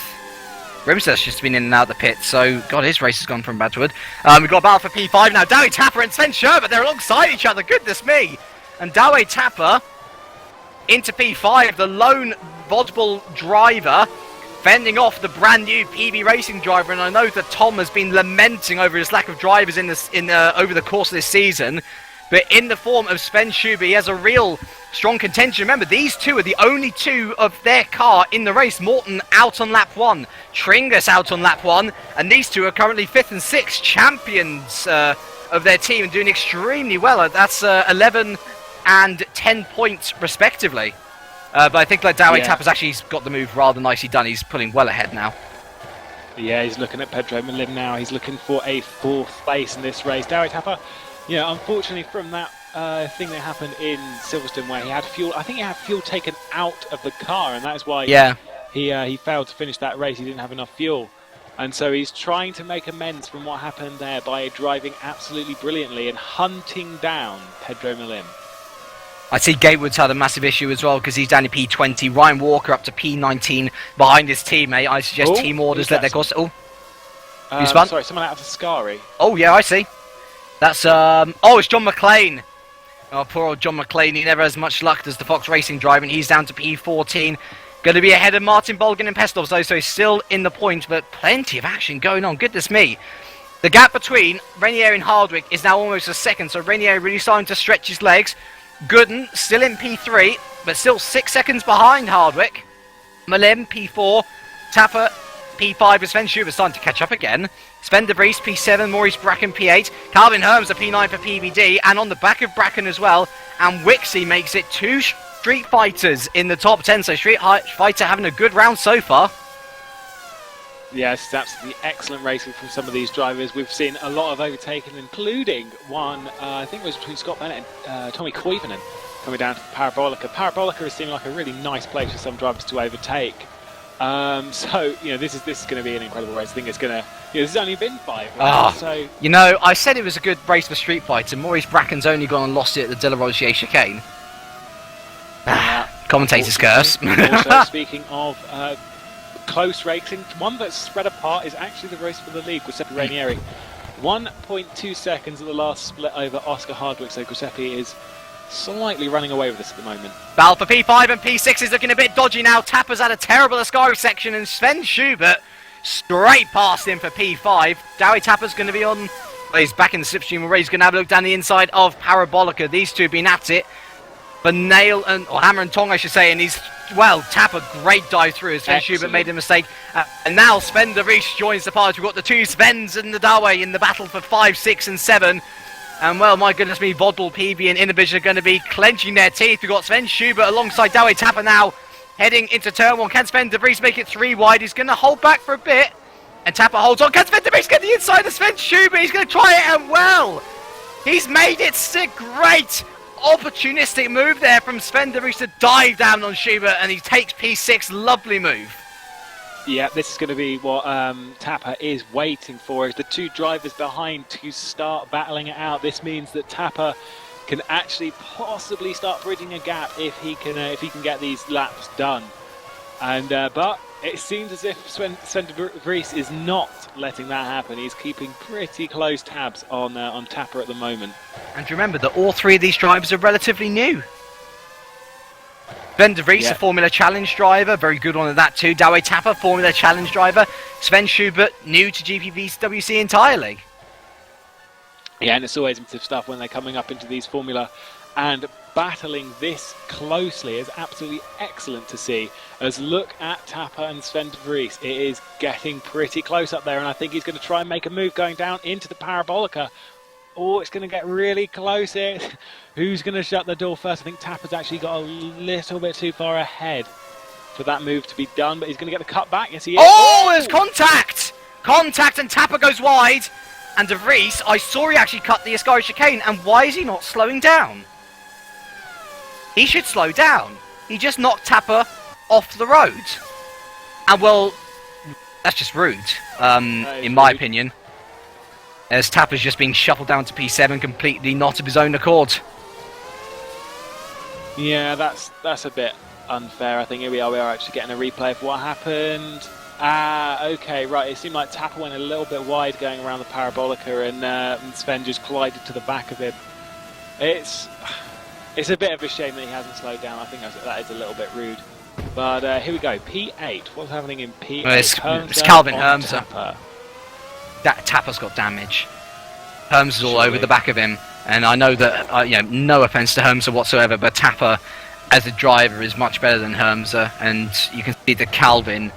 Grimseth's just been in and out of the pit, so God, his race has gone from bad to good. We've got a battle for P5 now. Dowie Tapper and Sven Sherbert, they're alongside each other. Goodness me! And Dowie Tapper into P5, the lone vodball driver, fending off the brand new PB Racing driver. And I know that Tom has been lamenting over his lack of drivers over the course of this season. But in the form of Sven Schuber, he has a real strong contention. Remember, these two are the only two of their car in the race. Morton out on lap 1, Tringus out on lap 1, and these two are currently 5th and 6th champions of their team and doing extremely well. That's 11 and 10 points respectively. But I think like Dowie Tapper's actually got the move rather nicely done. He's pulling well ahead now. Yeah, he's looking at Pedro Milim now. He's looking for a 4th place in this race. Dowie Tapper, yeah, unfortunately from that thing that happened in Silverstone where he had fuel, I think he had fuel taken out of the car, and that's why he failed to finish that race. He didn't have enough fuel. And so he's trying to make amends from what happened there by driving absolutely brilliantly and hunting down Pedro Milim. I see Gatewood's had a massive issue as well because he's down to P20. Ryan Walker up to P19 behind his teammate. I suggest team orders let their course. Oh, sorry, someone out of Ascari. Oh yeah, I see. That's it's John McLean. Oh, poor old John McLean. He never has much luck as the Fox Racing driver, and he's down to P14. Going to be ahead of Martin Bolgan and Pestov, though, so he's still in the point, but plenty of action going on. Goodness me. The gap between Rainieri and Hardwick is now almost a second, so Rainieri really starting to stretch his legs. Gooden still in P3, but still 6 seconds behind Hardwick. Milim, P4. Tapper, P5, as Sven Schuber starting to catch up again. Sven de Vries, P7, Maurice Bracken, P8. Calvin Herms, a P9 for PBD, and on the back of Bracken as well. And Wixie makes it 2 Street Fighters in the top 10, so Street Fighter having a good round so far. Yes, absolutely excellent racing from some of these drivers. We've seen a lot of overtaking, including one, I think it was between Scott Bennett and Tommy Koivunen coming down to Parabolica. Parabolica has seemed like a really nice place for some drivers to overtake. So, this is going to be an incredible race. I think it's going to, this has only been 5 rounds, so... I said it was a good race for Street Fighter. Maurice Bracken's only gone and lost it at the De La Rosier chicane. Commentator's curse. Also, speaking of close racing, one that's spread apart is actually the race for the lead, Giuseppe Rainieri. 1.2 seconds at the last split over Oscar Hardwick, so Giuseppe is slightly running away with this at the moment. Battle for P5 and P6 is looking a bit dodgy now. Tapper's had a terrible Ascari section, and Sven Schubert straight past him for P5. Dowie Tapper's going to be on... Well, he's back in the slipstream where he's going to have a look down the inside of Parabolica. These two have been at it. But nail and... or hammer and tong, I should say, and he's... Well, Tapper, great dive through as Sven Schubert made a mistake. And now Sven de Vries joins the party. We've got the two Svens and the Dawe in the battle for 5, 6 and 7. And well, my goodness me, Vodl, PB and Inhibition are going to be clenching their teeth. We've got Sven Schubert alongside Dawe Tapper now heading into turn 1. Can Sven de Vries make it 3 wide? He's going to hold back for a bit. And Tapper holds on. Can Sven de Vries get the inside of Sven Schubert? He's going to try it, and well, he's made it. A great opportunistic move there from Sven de Vries to dive down on Schubert, and he takes P6. Lovely move. Yeah, this is going to be what Tapper is waiting for, is the two drivers behind to start battling it out. This means that Tapper can actually possibly start bridging a gap if he can get these laps done. And but it seems as if Sven de Vries is not letting that happen. He's keeping pretty close tabs on Tapper at the moment. And remember that all three of these drivers are relatively new. Sven de Vries, a Formula Challenge driver, very good one at that too. Dawe Tapper, Formula Challenge driver. Sven Schubert, new to GPVWC entirely. Yeah, and it's always impressive stuff when they're coming up into these Formula and battling this closely. Is absolutely excellent to see. As look at Tapper and Sven de Vries, it is getting pretty close up there, and I think he's going to try and make a move going down into the Parabolica. Oh, it's going to get really close here. Who's going to shut the door first? I think Tapper's actually got a little bit too far ahead for that move to be done, but he's going to get the cut back. Yes, he is. Oh, there's contact! Contact, and Tapper goes wide. And de Vries, I saw he actually cut the Ascari chicane, and why is he not slowing down? He should slow down. He just knocked Tapper off the road. And well, that's just rude, in my opinion. As Tapper's just being shuffled down to P7 completely not of his own accord. Yeah, that's a bit unfair. I think here we are actually getting a replay of what happened. Okay, right, it seemed like Tapper went a little bit wide going around the Parabolica, and Sven just collided to the back of him. It's a bit of a shame that he hasn't slowed down. I think that is a little bit rude. But here we go, P8. What's happening in P8? Well, it's Calvin Hermser. Tapper's got damage. Hermser's all over the back of him, and I know that no offence to Hermser whatsoever, but Tapper as a driver is much better than Hermser, and you can see that Calvin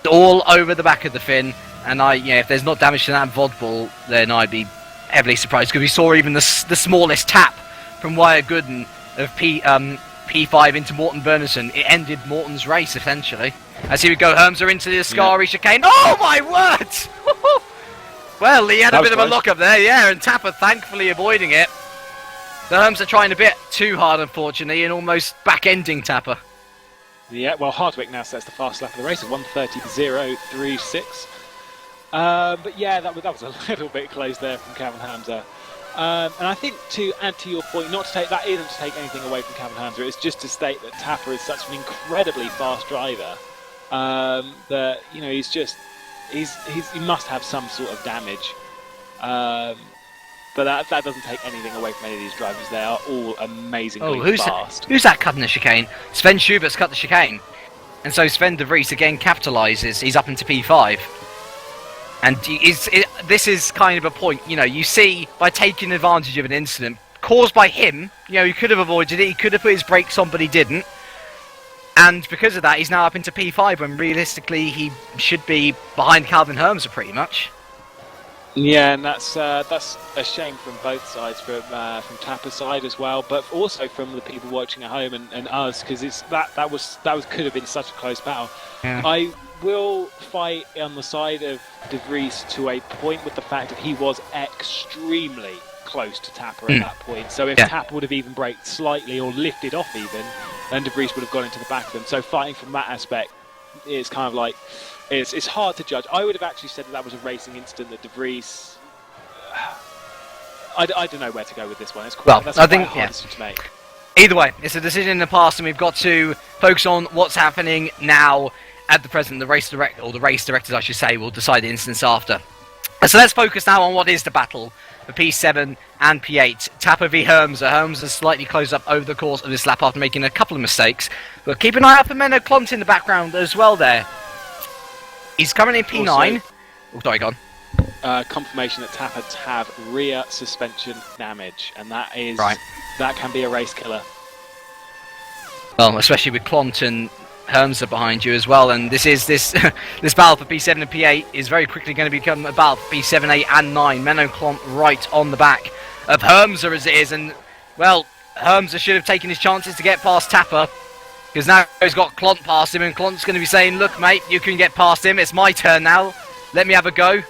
all over the back of the fin. And if there's not damage to that Vodball, then I'd be heavily surprised, because we saw even the smallest tap from Wyatt Gooden of P5 into Morten Bernerson. It ended Morten's race essentially. As here we go, Hermser into the Ascari chicane. Oh my word! Well, he had a bit of a lock up there, yeah, and Tapper thankfully avoiding it. The Hermser trying a bit too hard, unfortunately, and almost back-ending Tapper. Yeah, well, Hardwick now sets the fast lap of the race at 1:30.036. But yeah, that was a little bit close there from Calvin Hermser. And I think, to add to your point, that isn't to take anything away from Calvin Hermser, it's just to state that Tapper is such an incredibly fast driver that he must have some sort of damage. But that doesn't take anything away from any of these drivers. They are all amazingly fast. Who's that cutting the chicane? Sven Schubert's cut the chicane. And so Sven de Vries again capitalises. He's up into P5. And this is kind of a point, you see, by taking advantage of an incident caused by him, he could have avoided it, he could have put his brakes on, but he didn't. And because of that, he's now up into P5, when realistically he should be behind Calvin Hermser pretty much. Yeah, and that's a shame from both sides, from Tapper's side as well, but also from the people watching at home and us, because could have been such a close battle. Yeah. I will fight on the side of de Vries to a point, with the fact that he was extremely close to Tapper at that point. So if Tapper would have even braked slightly or lifted off even, then de Vries would have gone into the back of him. So fighting from that aspect, it's kind of like, it's hard to judge. I would have actually said that was a racing incident, that de Vries... I don't know where to go with this one. It's quite, that's quite a hard decision to make. Either way, it's a decision in the past, and we've got to focus on what's happening now. At the present, the race directors, I should say, will decide the instance after. So let's focus now on what is the battle for P7 and P8. Tapper v Hermser. Hermser slightly closed up over the course of this lap after making a couple of mistakes. But keep an eye out for Menno Klont in the background as well there. He's currently in P9. Also, oh, sorry, go on. Confirmation that Tapper have rear suspension damage, and that is right. That can be a race killer. Well, especially with Klont and Hermser behind you as well, and this this battle for P7 and P8 is very quickly going to become a battle for P7, 8 and 9. Menno Klont right on the back of Hermser as it is, and well, Hermser should have taken his chances to get past Tapper, because now he's got Klont past him, and Klont's going to be saying, look mate, you can get past him, it's my turn now, let me have a go.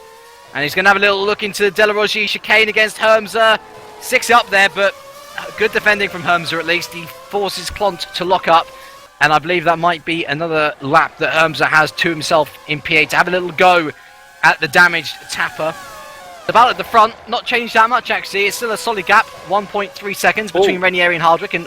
And he's going to have a little look into the De La Rosier chicane against Hermser. 6 up there, but good defending from Hermser at least. He forces Klont to lock up. And I believe that might be another lap that Hermser has to himself in P8 to have a little go at the damaged Tapper. The battle at the front, not changed that much actually. It's still a solid gap, 1.3 seconds between Ranieri and Hardwick. And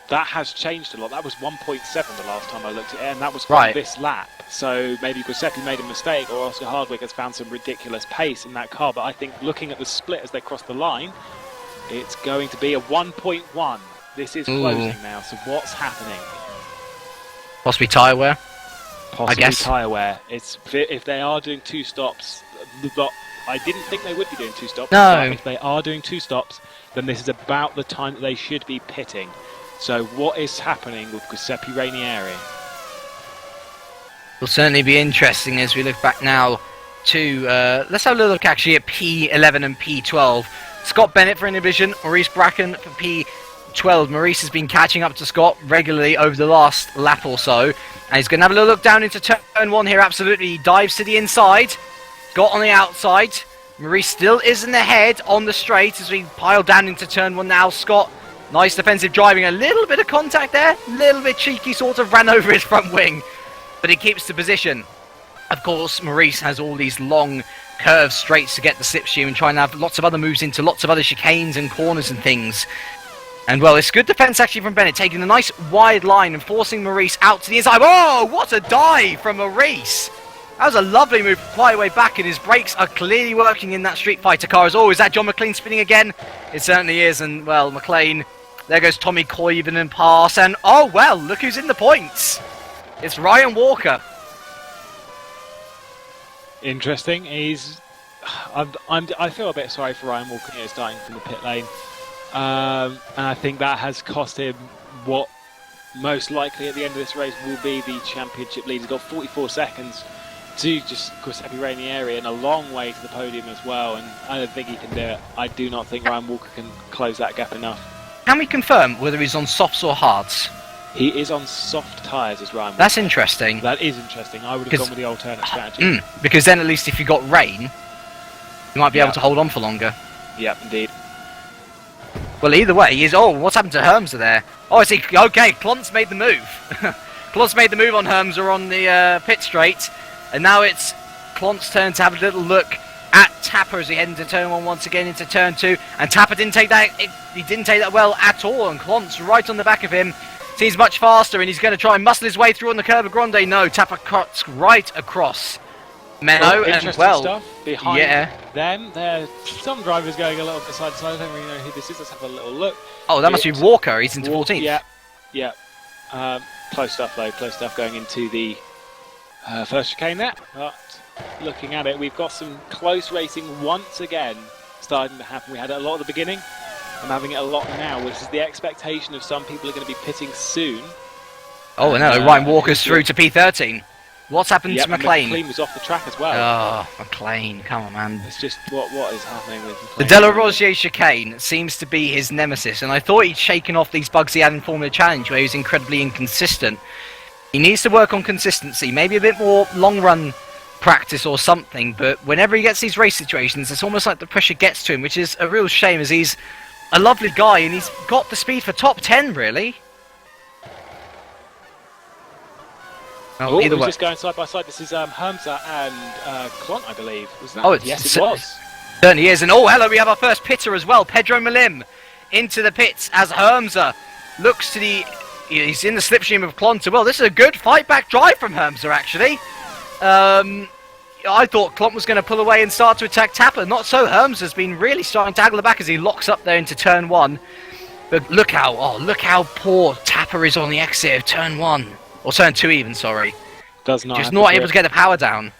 that has changed a lot. That was 1.7 the last time I looked at it, and that was from this lap. So maybe Giuseppe made a mistake, or Oscar Hardwick has found some ridiculous pace in that car. But I think looking at the split as they cross the line, it's going to be a 1.1. This is closing now, so what's happening? Possibly tyre wear. Possibly I guess. tyre wear. It's if they are doing 2 stops. I didn't think they would be doing 2 stops. No. But if they are doing 2 stops, then this is about the time that they should be pitting. So what is happening with Giuseppe Ranieri? Will certainly be interesting as we look back now to let's have a little look actually at P11 and P12. Scott Bennett for Inhibition, Maurice Bracken for P12. Maurice has been catching up to Scott regularly over the last lap or so, and he's going to have a little look down into turn 1 here. Absolutely, he dives to the inside, Scott on the outside. Maurice still is in the head on the straight as we pile down into turn 1 now. Scott, nice defensive driving, a little bit of contact there, a little bit cheeky, sort of ran over his front wing, but he keeps the position. Of course, Maurice has all these long curved straights to get the slipstream and try and have lots of other moves into lots of other chicanes and corners and things. And well, it's good defense actually from Bennett, taking a nice wide line and forcing Maurice out to the inside. Oh, what a dive from Maurice! That was a lovely move quite a way back, and his brakes are clearly working in that Street Fighter car as well. Is that John McLean spinning again? It certainly is, and well, McLean, there goes Tommy Koivunen pass, and oh well, look who's in the points! It's Ryan Walker. Interesting. I feel a bit sorry for Ryan Walker starting from the pit lane, and I think that has cost him what most likely at the end of this race will be the championship lead. He's got 44 seconds to just Giuseppe Ranieri and a long way to the podium as well, and I don't think he can do it. I do not think Ryan Walker can close that gap enough. Can we confirm whether he's on softs or hards? He is on soft tyres as Ryan Walker. That's interesting. That is interesting. I would have gone with the alternate strategy. Because then at least if you got rain, you might be able to hold on for longer. Yep, indeed. Well, either way, what's happened to Hermser there? Oh, I see. Okay, Klont's made the move. Klont's made the move on Hermser on the pit straight, and now it's Klont's turn to have a little look at Tapper as he heads into turn 1 once again into turn 2, and Tapper didn't take that. He didn't take that well at all, and Klont's right on the back of him. Seems much faster, and he's going to try and muscle his way through on the curb of Grande. No, Tapper cuts right across Menno, and well, stuff behind them. There's some drivers going a little bit side to side. I don't really know who this is. Let's have a little look. Oh, that must be Walker. He's into 14th. Yeah. Close stuff though. Close stuff going into the first chicane there. But looking at it, we've got some close racing once again starting to happen. We had it a lot at the beginning. I'm having it a lot now, which is the expectation of some people are going to be pitting soon. Oh, no, Ryan Walker's through to P13. What's happened to McLean? McLean was off the track as well. Oh, McLean, come on, man. It's just what is happening with The McLean. De La Rosier chicane seems to be his nemesis, and I thought he'd shaken off these bugs he had in Formula Challenge, where he was incredibly inconsistent. He needs to work on consistency, maybe a bit more long-run practice or something, but whenever he gets these race situations, it's almost like the pressure gets to him, which is a real shame, as he's a lovely guy, and he's got the speed for top 10, really. Well, either way, just going side by side. This is Hermser and Klont, I believe. Was that? Oh, yes, it was. Certainly is. And oh, hello, we have our first pitter as well. Pedro Malim into the pits as Hermser looks to the... He's in the slipstream of Klont. Well, this is a good fight-back drive from Hermser, actually. I thought Klomp was going to pull away and start to attack Tapper. Not so. Herms has been really starting to angle back as he locks up there into turn 1. But look how poor Tapper is on the exit of turn 1. Or turn 2 even, sorry. Does not. Just not able to get the power down.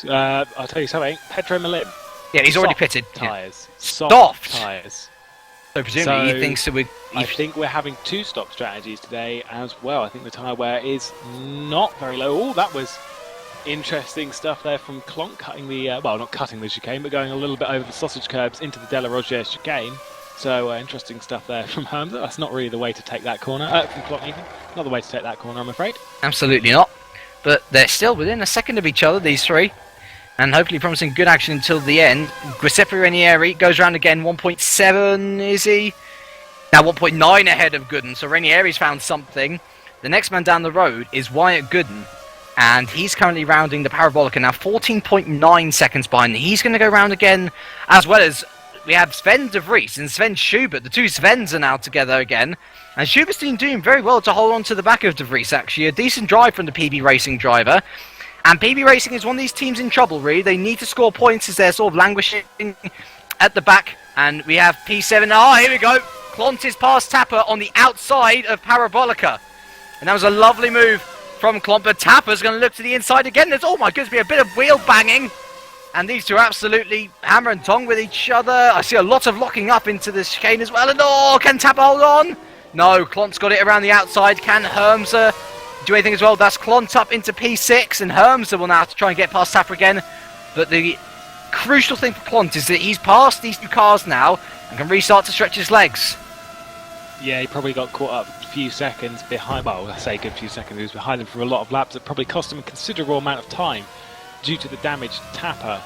I'll tell you something. Pedro Malim. Yeah, he's already pitted. Tyres. Yeah. Soft tyres. So presumably he thinks that I think we're having 2 stop strategies today as well. I think the tyre wear is not very low. Oh, that was interesting stuff there from Klonk, cutting the, well, not cutting the chicane, but going a little bit over the sausage curbs into the De La Roger chicane. So interesting stuff there from Herms. That's not really the way to take that corner. From Klonk even. Not the way to take that corner, I'm afraid. Absolutely not. But they're still within a second of each other, these 3. And hopefully promising good action until the end. Giuseppe Ranieri goes round again, 1.7 is he? Now 1.9 ahead of Gooden, so Ranieri's found something. The next man down the road is Wyatt Gooden, and he's currently rounding the Parabolica now, 14.9 seconds behind. He's going to go round again, as well as we have Sven de Vries and Sven Schubert. The 2 Svens are now together again. And Schubert's been doing very well to hold on to the back of de Vries, actually. A decent drive from the PB Racing driver. And PB Racing is one of these teams in trouble, really. They need to score points as they're sort of languishing at the back. And we have P7. Oh, here we go. Klont is past Tapper on the outside of Parabolica. And that was a lovely move from Klont. But Tapper's going to look to the inside again. There's, oh my goodness, be a bit of wheel banging. And these 2 absolutely hammer and tong with each other. I see a lot of locking up into the chicane as well. And oh, can Tapper hold on? No, Klont's got it around the outside. Can Hermser do anything as well? That's Klont up into P6, and Hermser will now have to try and get past Tapper again. But the crucial thing for Klont is that he's past these 2 cars now and can restart to stretch his legs. Yeah, he probably got caught up a few seconds behind. Well, I say a good few seconds. He was behind them for a lot of laps. It probably cost him a considerable amount of time due to the damaged Tapper.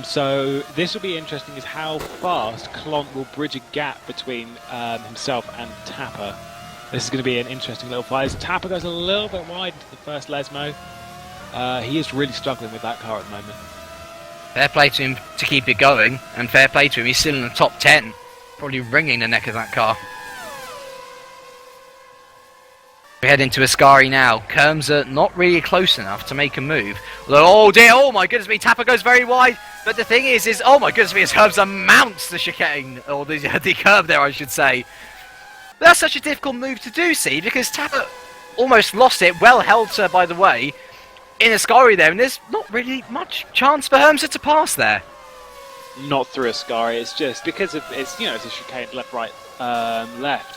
So this will be interesting, is how fast Klont will bridge a gap between himself and Tapper. This is going to be an interesting little fight. As Tapper goes a little bit wide into the first Lesmo. He is really struggling with that car at the moment. Fair play to him to keep it going, and fair play to him, he's still in the top 10. Probably wringing the neck of that car. We head into Ascari now. Kermser not really close enough to make a move. Although, oh dear, oh my goodness me, Tapper goes very wide. But the thing is oh my goodness me, as Kermser mounts the chicane, or the curb there, I should say. But that's such a difficult move to do, see, because Tapper almost lost it, well held, sir, by the way, in Ascari there, and there's not really much chance for Kermser to pass there. Not through Ascari, it's just because of, it's, you know, it's a chicane left, right, left.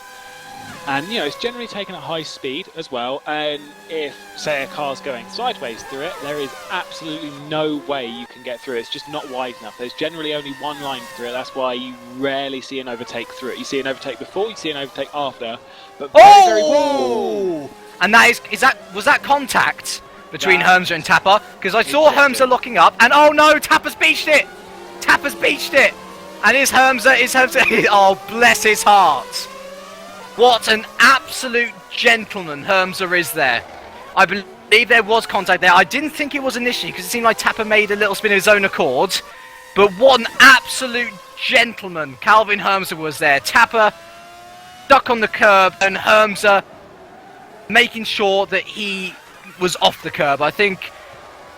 And, you know, it's generally taken at high speed as well, and if, say, a car's going sideways through it, there is absolutely no way you can get through it. It's just not wide enough. There's generally only one line through it. That's why you rarely see an overtake through it. You see an overtake before, you see an overtake after. But very, oh! And that was that contact between Hermser and Tapper? Because I saw Hermser locking up, and oh no, Tapper's beached it! Tapper's beached it! And is Hermser, oh, bless his heart. What an absolute gentleman Hermser is there. I believe there was contact there. I didn't think it was initially because it seemed like Tapper made a little spin of his own accord. But what an absolute gentleman Calvin Hermser was there. Tapper stuck on the curb and Hermser making sure that he was off the curb. I think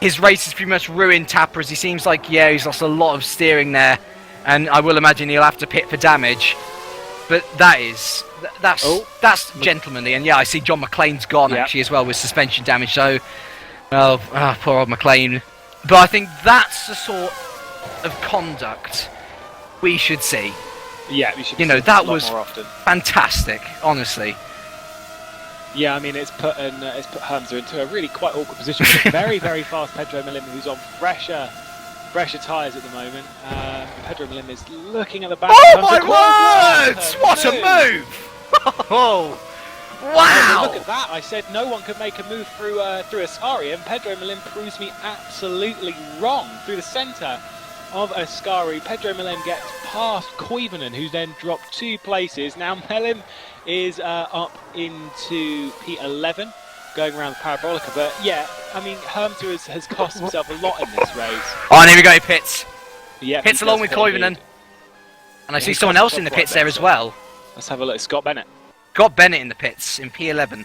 his race has pretty much ruined Tapper, as he seems like, yeah, he's lost a lot of steering there. And I will imagine he'll have to pit for damage. But that's gentlemanly, and yeah, I see John McClane's gone actually as well with suspension damage. So, well, poor old McClane. But I think that's the sort of conduct we should see. Yeah, we should. You know, that was fantastic, honestly. Yeah, I mean, it's put Hermser into a really quite awkward position. Very, very fast Pedro Malim, who's on fresher tyres at the moment. Pedro Malim is looking at the back. Oh my words! What a move! Oh, wow! Look at that! I said no one could make a move through Ascari, and Pedro Malim proves me absolutely wrong. Through the centre of Ascari, Pedro Malim gets past Koivunen, who then dropped 2 places. Now Malim is up into P11. Going around the Parabolica, but yeah, I mean, Hermser has cost himself a lot in this race. Oh, and here we go, he pits. Yeah, pits along with Koivunen. And I see someone else in the pits there as well. Let's have a look, Scott Bennett. Scott Bennett in the pits in P11.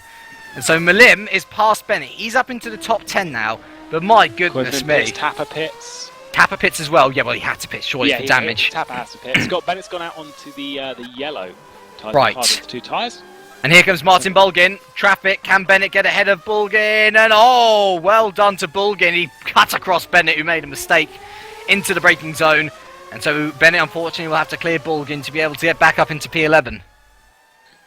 And so Malim is past Bennett. He's up into the top 10 now. But my goodness me. Tapper pits. Tapper pits as well. Yeah, well, he had to pit, surely, for damage. Tapper has to pit. Scott Bennett's gone out onto the yellow tyre. Right. The two tyres. And here comes Martin Bulgin. Traffic. Can Bennett get ahead of Bulgin? And oh, well done to Bulgin. He cut across Bennett, who made a mistake, into the braking zone. And so Bennett, unfortunately, will have to clear Bulgin to be able to get back up into P11.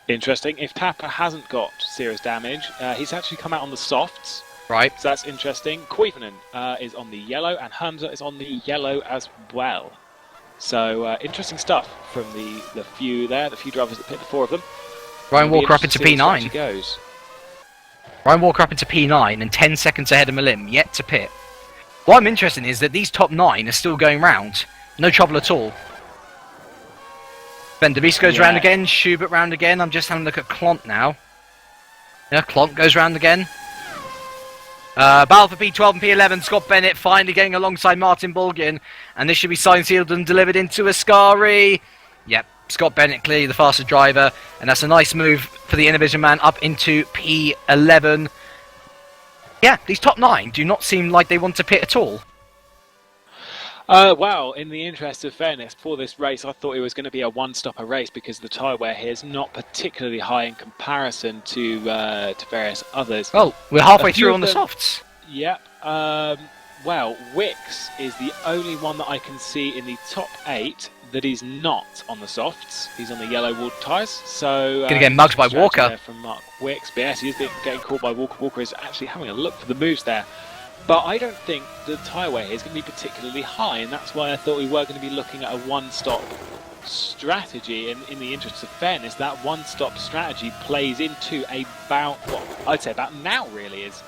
Interesting. If Tapper hasn't got serious damage, he's actually come out on the softs. Right. So that's interesting. Koivunen is on the yellow, and Hamza is on the yellow as well. So interesting stuff from the few drivers that picked, the four of them. Ryan Walker up into P9. Goes. Ryan Walker up into P9 and 10 seconds ahead of Malim, yet to pit. What I'm interested in is that these top 9 are still going round. No trouble at all. Ben DeBeest goes round again, Schubert round again. I'm just having a look at Clont now. Yeah, Clont goes round again. Battle for P12 and P11. Scott Bennett finally getting alongside Martin Bulgin. And this should be signed, sealed and delivered into Ascari. Yep, Scott Bennett clearly the faster driver. And that's a nice move for the Innovision man up into P11. Yeah, these top 9 do not seem like they want to pit at all. Well, in the interest of fairness, for this race, I thought it was going to be a one-stopper race because the tyre wear here is not particularly high in comparison to various others. Well, we're halfway through on the softs. Yep. Well, Wicks is the only one that I can see in the top 8 that is not on the softs. He's on the yellow walled tyres. So going to get mugged by Walker. From Mark Wicks. But yes, he is getting caught by Walker. Walker is actually having a look for the moves there. But I don't think the tyre wear here is going to be particularly high, and that's why I thought we were going to be looking at a one-stop strategy. In the interest of fairness, that one-stop strategy plays into about, what I'd say about now really is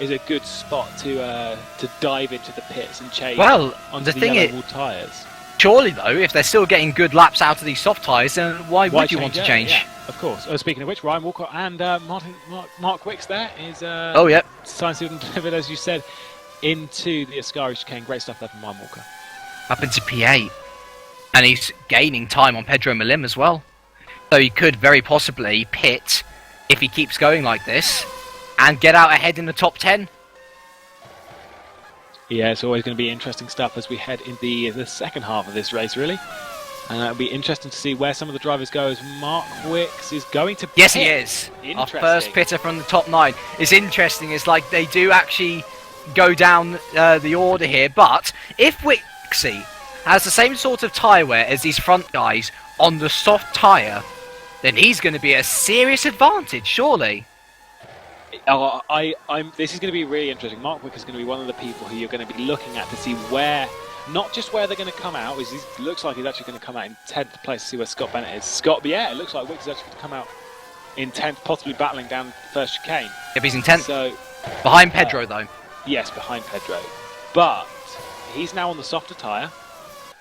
a good spot to dive into the pits and change onto the yellow wall tyres. Surely though, if they're still getting good laps out of these soft tyres, then why would you want to change? Yeah, of course. Speaking of which, Ryan Walker and Mark Wicks there is signed, sealed and delivered, as you said, into the Ascari chicane. Great stuff there from Ryan Walker. Up into P8. And he's gaining time on Pedro Malim as well. So he could very possibly pit, if he keeps going like this, and get out ahead in the top 10. Yeah, it's always going to be interesting stuff as we head in the second half of this race, really. And it'll be interesting to see where some of the drivers go as Mark Wicks is going to pit. Yes, he is. Our first pitter from the top 9. It's interesting. It's like they do actually go down the order here. But if Wixie has the same sort of tyre wear as these front guys on the soft tyre, then he's going to be a serious advantage, surely. This is going to be really interesting. Mark Wick is going to be one of the people who you're going to be looking at to see where, not just where they're going to come out. It looks like he's actually going to come out in 10th place to see where Scott Bennett is. It looks like Wick is actually going to come out in 10th, possibly battling down the first chicane. If he's in 10th, so behind Pedro though. Yes, behind Pedro. But he's now on the softer tyre.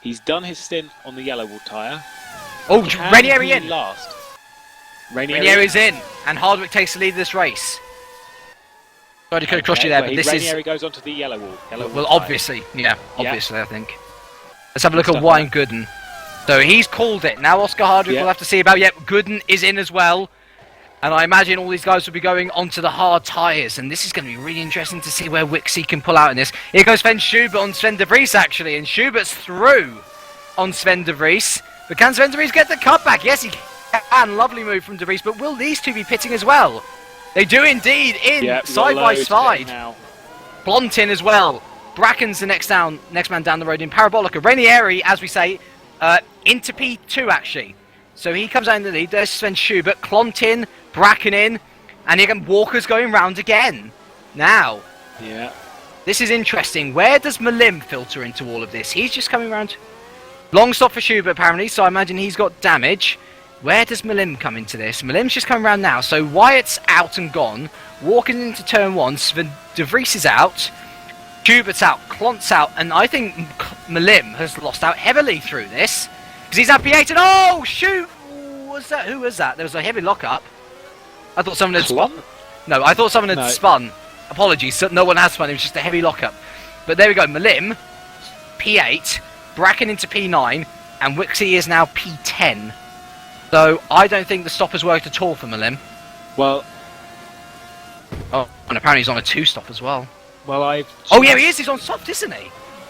He's done his stint on the yellow wall tyre. Oh, Ranieri in! Last. Ranieri's in, and Hardwick takes the lead of this race. Sorry to cut across you there, but this Ranieri goes onto the yellow wall. Well, obviously, I think. Let's have a look at Wayne Gooden. So he's called it. Now Oscar Hardwick will have to see about. Yep, Gooden is in as well. And I imagine all these guys will be going onto the hard tyres. And this is going to be really interesting to see where Wixie can pull out in this. Here goes Sven Schubert on Sven de Vries, actually. And Schubert's through on Sven de Vries. But can Sven de Vries get the cutback? Yes, he can. Lovely move from de Vries. But will these two be pitting as well? They do indeed, side by side. Blontin as well. Bracken's the next man down the road in Parabolica. Ranieri, as we say, into P2 actually. So he comes out in the lead. There's Sven Schubert, Clontin, Bracken in, and again Walker's going round again. Now, this is interesting. Where does Malim filter into all of this? He's just coming round. Long stop for Schubert apparently, so I imagine he's got damage. Where does Malim come into this? Malim's just coming around now. So Wyatt's out and gone. Walking into turn 1. Sven de Vries is out. Schubert's out. Klont's out. And I think Malim has lost out heavily through this. Because he's at P8 and oh, shoot! Who was that? There was a heavy lockup. I thought someone had spun. No, I thought someone had spun. Apologies. So no one has spun. It was just a heavy lockup. But there we go. Malim, P8. Bracken into P9. And Wixie is now P10. So, I don't think the stop has worked at all for Malim. Well... Oh, and apparently he's on a 2-stop as well. Well, Oh yeah, he is. He's on soft, isn't he?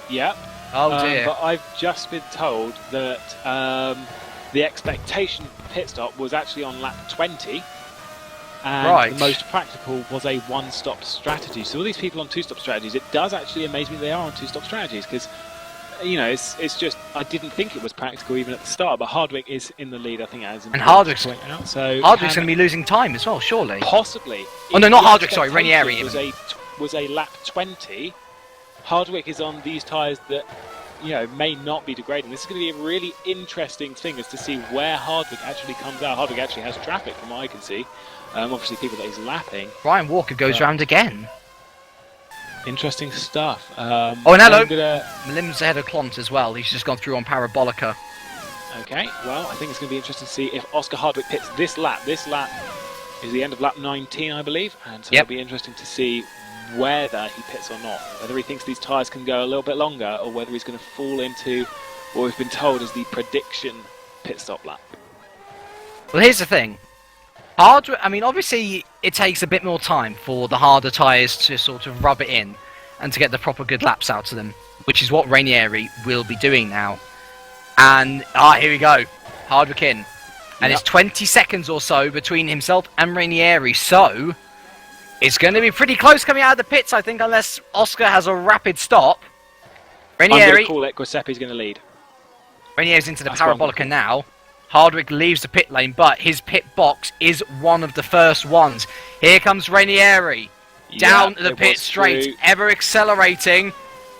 Yeah. Oh dear. But I've just been told that the expectation pit stop was actually on lap 20, and the most practical was a one-stop strategy. So all these people on two-stop strategies, it does actually amaze me they are on two-stop strategies, because it's just, I didn't think it was practical even at the start. But Hardwick is in the lead, I think, as and Hardwick's point out. So Hardwick's going to be losing time as well, surely. Possibly. Oh no, not Hardwick. Sorry, Ranieri. Was a lap 20. Hardwick is on these tyres that may not be degrading. This is going to be a really interesting thing, as to see where Hardwick actually comes out. Hardwick actually has traffic from what I can see. Obviously people that he's lapping. Ryan Walker goes round again. Interesting stuff. And hello. Malim's ahead of Clont as well. He's just gone through on Parabolica. Okay, well, I think it's going to be interesting to see if Oscar Hardwick pits this lap. This lap is the end of lap 19, I believe. And so it'll be interesting to see whether he pits or not, whether he thinks these tyres can go a little bit longer, or whether he's going to fall into what we've been told is the prediction pit stop lap. Well, here's the thing. Obviously it takes a bit more time for the harder tyres to sort of rub it in and to get the proper good laps out of them, which is what Ranieri will be doing now. And, here we go. Hardwick in. And it's 20 seconds or so between himself and Ranieri, so it's going to be pretty close coming out of the pits, I think, unless Oscar has a rapid stop. Ranieri, I'm going to call it. Giuseppe's going to lead. Ranieri's into the Parabolica now. Hardwick leaves the pit lane, but his pit box is one of the first ones. Here comes Ranieri. Down the pit straight, ever accelerating.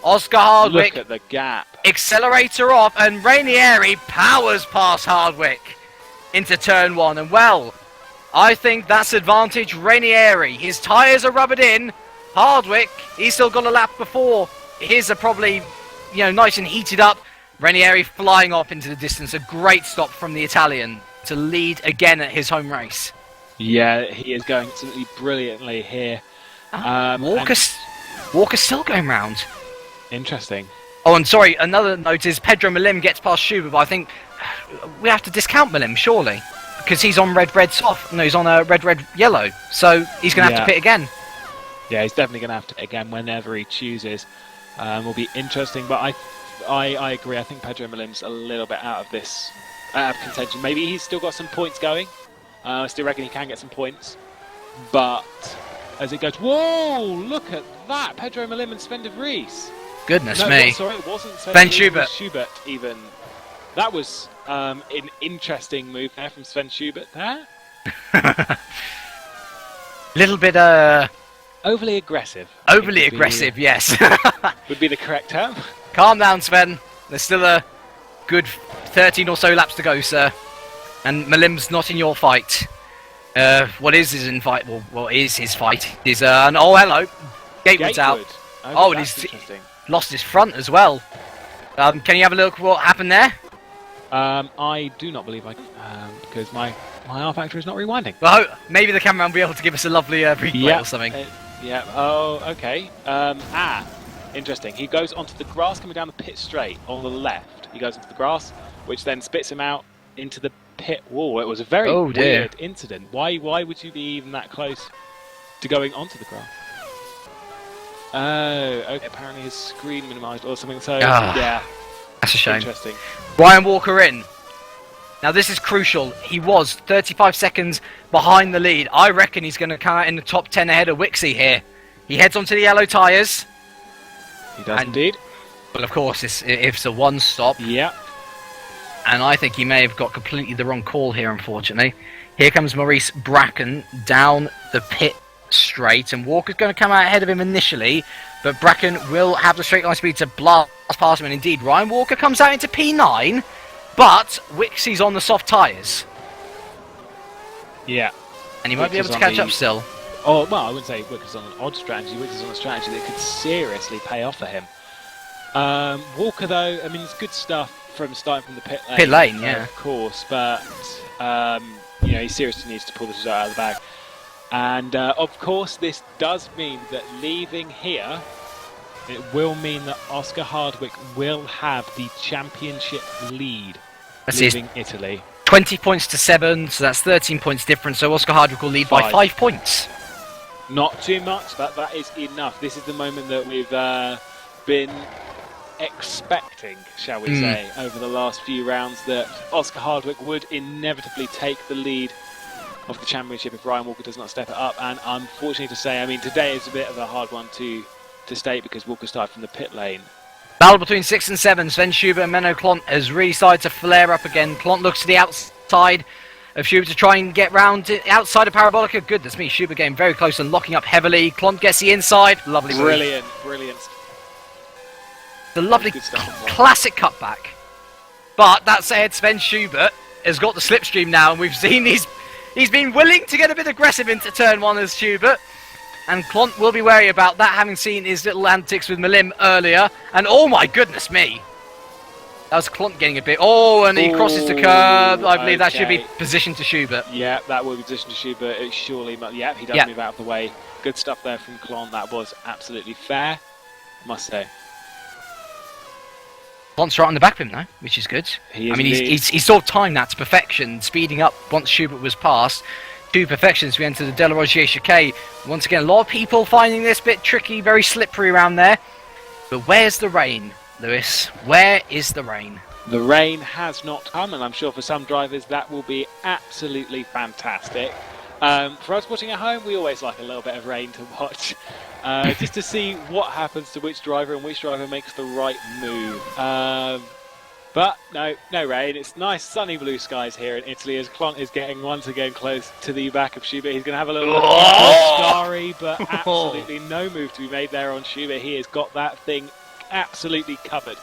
Oscar Hardwick. Look at the gap. Accelerator off, and Ranieri powers past Hardwick into turn one. And well, I think that's advantage Ranieri. His tyres are rubbered in. Hardwick, he's still got a lap before. His are probably, nice and heated up. Ranieri flying off into the distance. A great stop from the Italian to lead again at his home race. Yeah, he is going absolutely brilliantly here. Walker's still going round. Interesting. Oh, and sorry, another note is Pedro Malim gets past Schubert, but I think we have to discount Malim, surely. Because he's on red soft. No, he's on a red yellow. So he's going to have to pit again. Yeah, he's definitely going to have to pit again whenever he chooses. Will be interesting, but I agree. I think Pedro Malim's a little bit out of contention. Maybe he's still got some points going. I still reckon he can get some points. But as it goes, whoa! Look at that, Pedro Malim and Sven de Vries. Goodness me! Sorry, it wasn't Sven Schubert. Schubert even. That was an interesting move there from Sven Schubert. There. Little bit overly aggressive. Overly aggressive, yes. Would be the correct term. Calm down, Sven. There's still a good 13 or so laps to go, sir. And Malim's not in your fight. What is his fight? Well, what is his fight? Oh, hello. Gatewood's out. And he's lost his front as well. Can you have a look what happened there? I do not believe I can, because my R factor is not rewinding. Well, maybe the cameraman will be able to give us a lovely replay or something. Oh, okay. Interesting. He goes onto the grass coming down the pit straight on the left. He goes into the grass, which then spits him out into the pit wall. It was a very weird incident. Why would you be even that close to going onto the grass? Oh, okay. Apparently his screen minimised or something. So, yeah. That's a shame. Interesting. Ryan Walker in. Now this is crucial. He was 35 seconds behind the lead. I reckon he's going to come out in the top 10 ahead of Wixie here. He heads onto the yellow tyres. He does indeed. Well, of course, it's a one-stop. Yeah. And I think he may have got completely the wrong call here, unfortunately. Here comes Maurice Bracken down the pit straight. And Walker's going to come out ahead of him initially. But Bracken will have the straight line speed to blast past him. And indeed, Ryan Walker comes out into P9. But Wixie's on the soft tyres. Yeah. And he might be able to catch up still. Oh, well, I wouldn't say Wicker's on an odd strategy. Wicker's on a strategy that could seriously pay off for him. Walker, though, I mean, it's good stuff from starting from the pit lane. Pit lane, yeah. Of course, but, he seriously needs to pull this result out of the bag. And, of course, this does mean that leaving here, it will mean that Oscar Hardwick will have the championship lead leaving Italy. 20 points to 7, so that's 13 points difference. So Oscar Hardwick will lead by 5 points. Not too much, that is enough. This is the moment that we've been expecting, shall we say, over the last few rounds, that Oscar Hardwick would inevitably take the lead of the championship if Ryan Walker does not step it up. And unfortunately to say, I mean, today is a bit of a hard one to state because Walker started from the pit lane. Battle between 6 and 7. Sven Schubert and Menno Klont has really started to flare up again. Klont looks to the outside of Schubert to try and get round to outside of Parabolica. Goodness me, Schubert getting very close and locking up heavily. Klont gets the inside. Lovely move. Brilliant. The lovely classic cutback. But that said, Sven Schubert has got the slipstream now, and we've seen he's been willing to get a bit aggressive into turn 1 as Schubert. And Klont will be wary about that, having seen his little antics with Malim earlier. And oh my goodness me! That was Klont getting a bit... Oh, and he crosses the curb. I believe that should be positioned to Schubert. Yeah, that will be positioned to Schubert. It surely... Yeah, he does move out of the way. Good stuff there from Klont. That was absolutely fair, must say. Klont's right on the back of him now, which is good. He's sort of timed that to perfection, speeding up once Schubert was passed. 2 perfections, we enter the Delarozier chicane. Once again, a lot of people finding this bit tricky, very slippery around there. But where's the rain, Lewis? Where is the rain? The rain has not come, and I'm sure for some drivers that will be absolutely fantastic. For us watching at home, we always like a little bit of rain to watch, just to see what happens to which driver and which driver makes the right move. But no rain. It's nice sunny blue skies here in Italy as Klont is getting once again close to the back of Schubert. He's going to have a little look at Scari, but absolutely no move to be made there on Schubert. He has got that thing absolutely covered.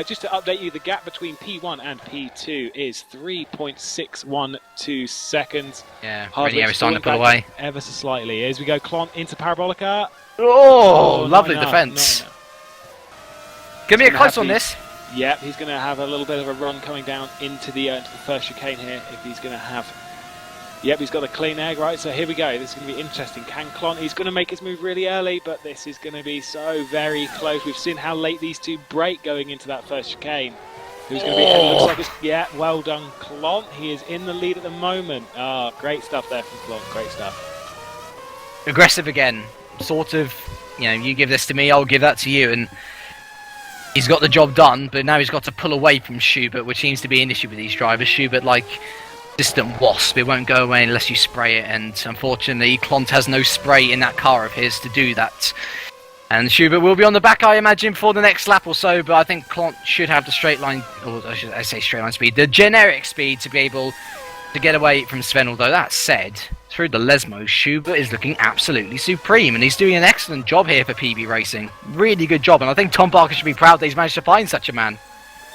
Just to update you, the gap between P1 and P2 is 3.612 seconds. Yeah, Renier is starting to pull away. Ever so slightly. As we go Klont into Parabolica. Oh, lovely defence. Give me a close on this. Yep, he's going to have a little bit of a run coming down into the first chicane here. If he's going to have... Yep, he's got a clean egg, right? So here we go. This is going to be interesting. Can Klont... He's going to make his move really early, but this is going to be so very close. We've seen how late these two break going into that first chicane. Who's going to be... Looks like it's... Yeah, well done, Klont. He is in the lead at the moment. Ah, great stuff there from Klont. Great stuff. Aggressive again. Sort of, you give this to me, I'll give that to you, and... He's got the job done, but now he's got to pull away from Schubert, which seems to be an issue with these drivers. Schubert, like distant wasp, it won't go away unless you spray it, and unfortunately, Klont has no spray in that car of his to do that. And Schubert will be on the back, I imagine, for the next lap or so, but I think Klont should have the straight line, or I say straight line speed, the generic speed to be able to get away from Sven, although that said, through the Lesmo, Schubert is looking absolutely supreme, and he's doing an excellent job here for PB Racing. Really good job, and I think Tom Parker should be proud that he's managed to find such a man.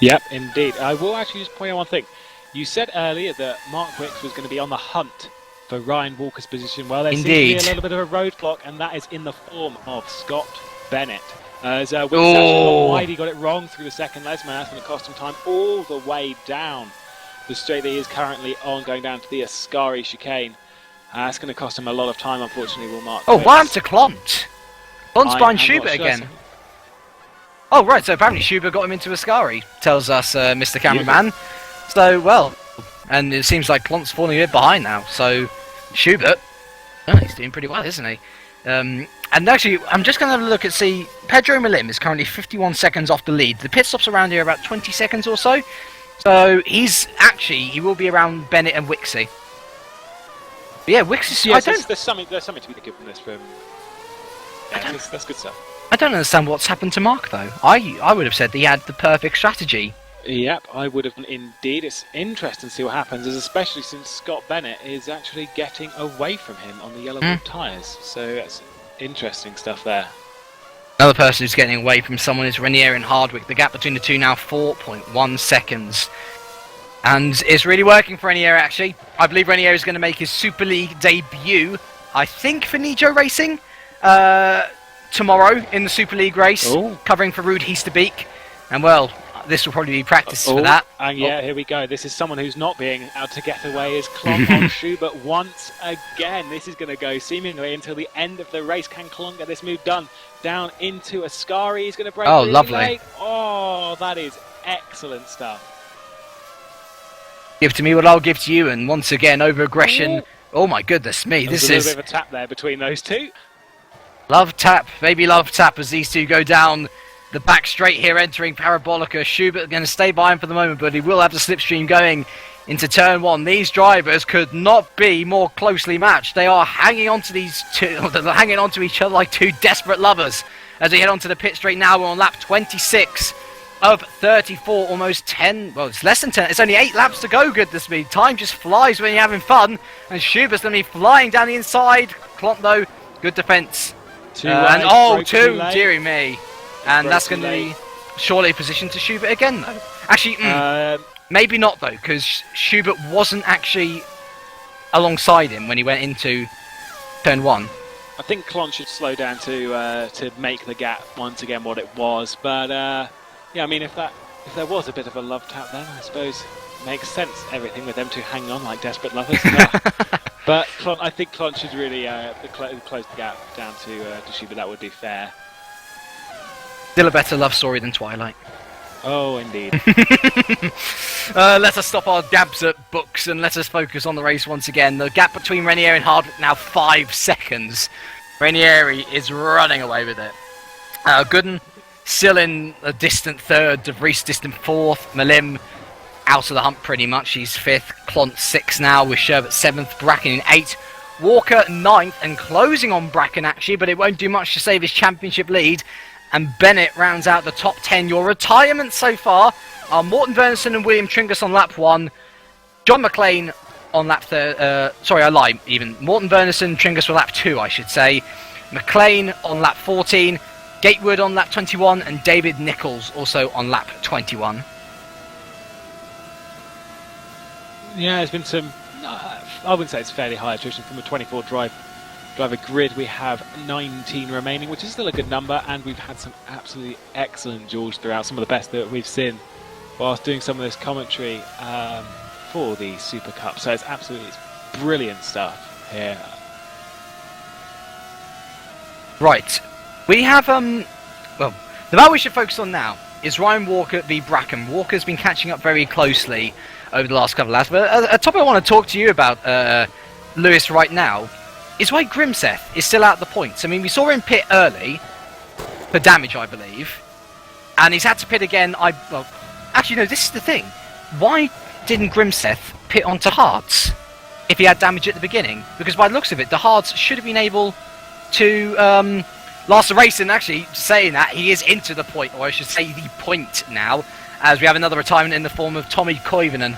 Yep, indeed. I will actually just point out one thing. You said earlier that Mark Wicks was going to be on the hunt for Ryan Walker's position. Well, there seems to be a little bit of a roadblock, and that is in the form of Scott Bennett. As Wicks actually got wide, he got it wrong through the second Lesmo. That's going to cost him time all the way down the straight that he is currently on, going down to the Ascari chicane. It's going to cost him a lot of time, unfortunately, will Mark. Oh, what happened to Klont? Klont's behind Schubert again. Oh, right, so apparently Schubert got him into Ascari, tells us Mr. Cameraman. So, well, and it seems like Klont's falling a bit behind now. So, Schubert, he's doing pretty well, isn't he? And actually, I'm just going to have a look at see. Pedro Malim is currently 51 seconds off the lead. The pit stops around here about 20 seconds or so. So, he will be around Bennett and Wixie. But yeah, Wix is... Yes, there's something to be given this from... Yeah, that's good stuff. I don't understand what's happened to Mark, though. I would have said he had the perfect strategy. Yep, I would have indeed. It's interesting to see what happens, especially since Scott Bennett is actually getting away from him on the yellow tyres. So that's interesting stuff there. Another person who's getting away from someone is Renier and Hardwick. The gap between the two now 4.1 seconds. And it's really working for Renier, actually. I believe Renier is going to make his Super League debut, I think, for Nijo Racing, tomorrow in the Super League race, covering for Ruud Heesterbeek. And, well, this will probably be practice for that. And yeah, here we go. This is someone who's not being out to get away, is Klont on Schubert once again. This is going to go seemingly until the end of the race. Can Klont get this move done? Down into Ascari. He's going to break really lovely. Late. Oh, that is excellent stuff. Give to me what I'll give to you, and once again, over aggression Oh my goodness me, There's this a is little bit of a tap there between those two. love tap, baby love tap as these two go down the back straight here entering Parabolica. Schubert going to stay by him for the moment, but he will have the slipstream going into turn one. These drivers could not be more closely matched. They are hanging on to these two, they're hanging on to each other like two desperate lovers as we head onto the pit straight now. We're on lap 26 of 34, almost 10, well, it's less than 10, it's only 8 laps to go, goodness me. Time just flies when you're having fun, and Schubert's going to be flying down the inside. Klont, though, good defence. And two, dearie me. And that's going to be surely a position to Schubert again, though. Actually, maybe not, though, because Schubert wasn't actually alongside him when he went into turn one. I think Klont should slow down to make the gap once again what it was, but yeah, I mean, if there was a bit of a love tap then, I suppose it makes sense, everything with them two hanging on like desperate lovers. But I think Klont should really close the gap down to Schubert. That would be fair. Still a better love story than Twilight. Oh, indeed. Let us stop our dabs at books and let us focus on the race once again. The gap between Ranieri and Hardwick now 5 seconds. Ranieri is running away with it. Gooden still in a distant third, De Vries distant fourth, Malim out of the hunt pretty much. He's fifth, Klont 6th now with Sherbert 7th, Bracken in 8th, Walker 9th and closing on Bracken actually, but it won't do much to save his championship lead. And Bennett rounds out the top 10. Your retirement so far are Morten Verneson and William Tringus on lap 1, John McLean on lap sorry, I lied even. Morten Verneson, Tringus for lap 2, I should say. McLean on lap 14, Gatewood on lap 21, and David Nichols also on lap 21. Yeah, there's been some, I wouldn't say it's fairly high attrition from a 24 driver grid. We have 19 remaining, which is still a good number, and we've had some absolutely excellent duels throughout, some of the best that we've seen whilst doing some of this commentary for the Super Cup. So it's brilliant stuff here. Right, we have well, the battle we should focus on now is Ryan Walker v Bracken. Walker's been catching up very closely over the last couple of laps, but a topic I want to talk to you about, Lewis, right now is why Grimseth is still out of the points. I mean, we saw him pit early for damage, I believe, and he's had to pit again. Well, actually, no, this is the thing. Why didn't Grimseth pit onto Hartz if he had damage at the beginning? Because by the looks of it, the Hartz should have been able to last the race, and actually, saying that, he is into the point, or I should say the point now, as we have another retirement in the form of Tommy Koivunen.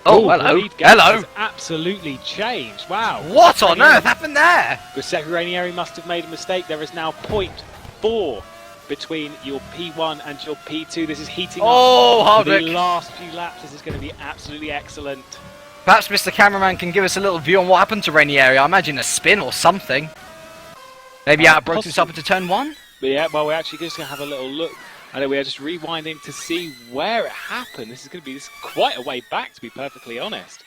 Oh, hello. Hello. Has absolutely changed. Wow. What on earth happened there? Giuseppe Ranieri must have made a mistake. There is now 0.4 between your P1 and your P2. This is heating up Hardwick. The last few laps. This is going to be absolutely excellent. Perhaps Mr. Cameraman can give us a little view on what happened to Ranieri. I imagine a spin or something. Maybe outbroke himself into turn 1? But yeah, well, we're actually just going to have a little look. And we are just rewinding to see where it happened. This is going to be quite a way back, to be perfectly honest.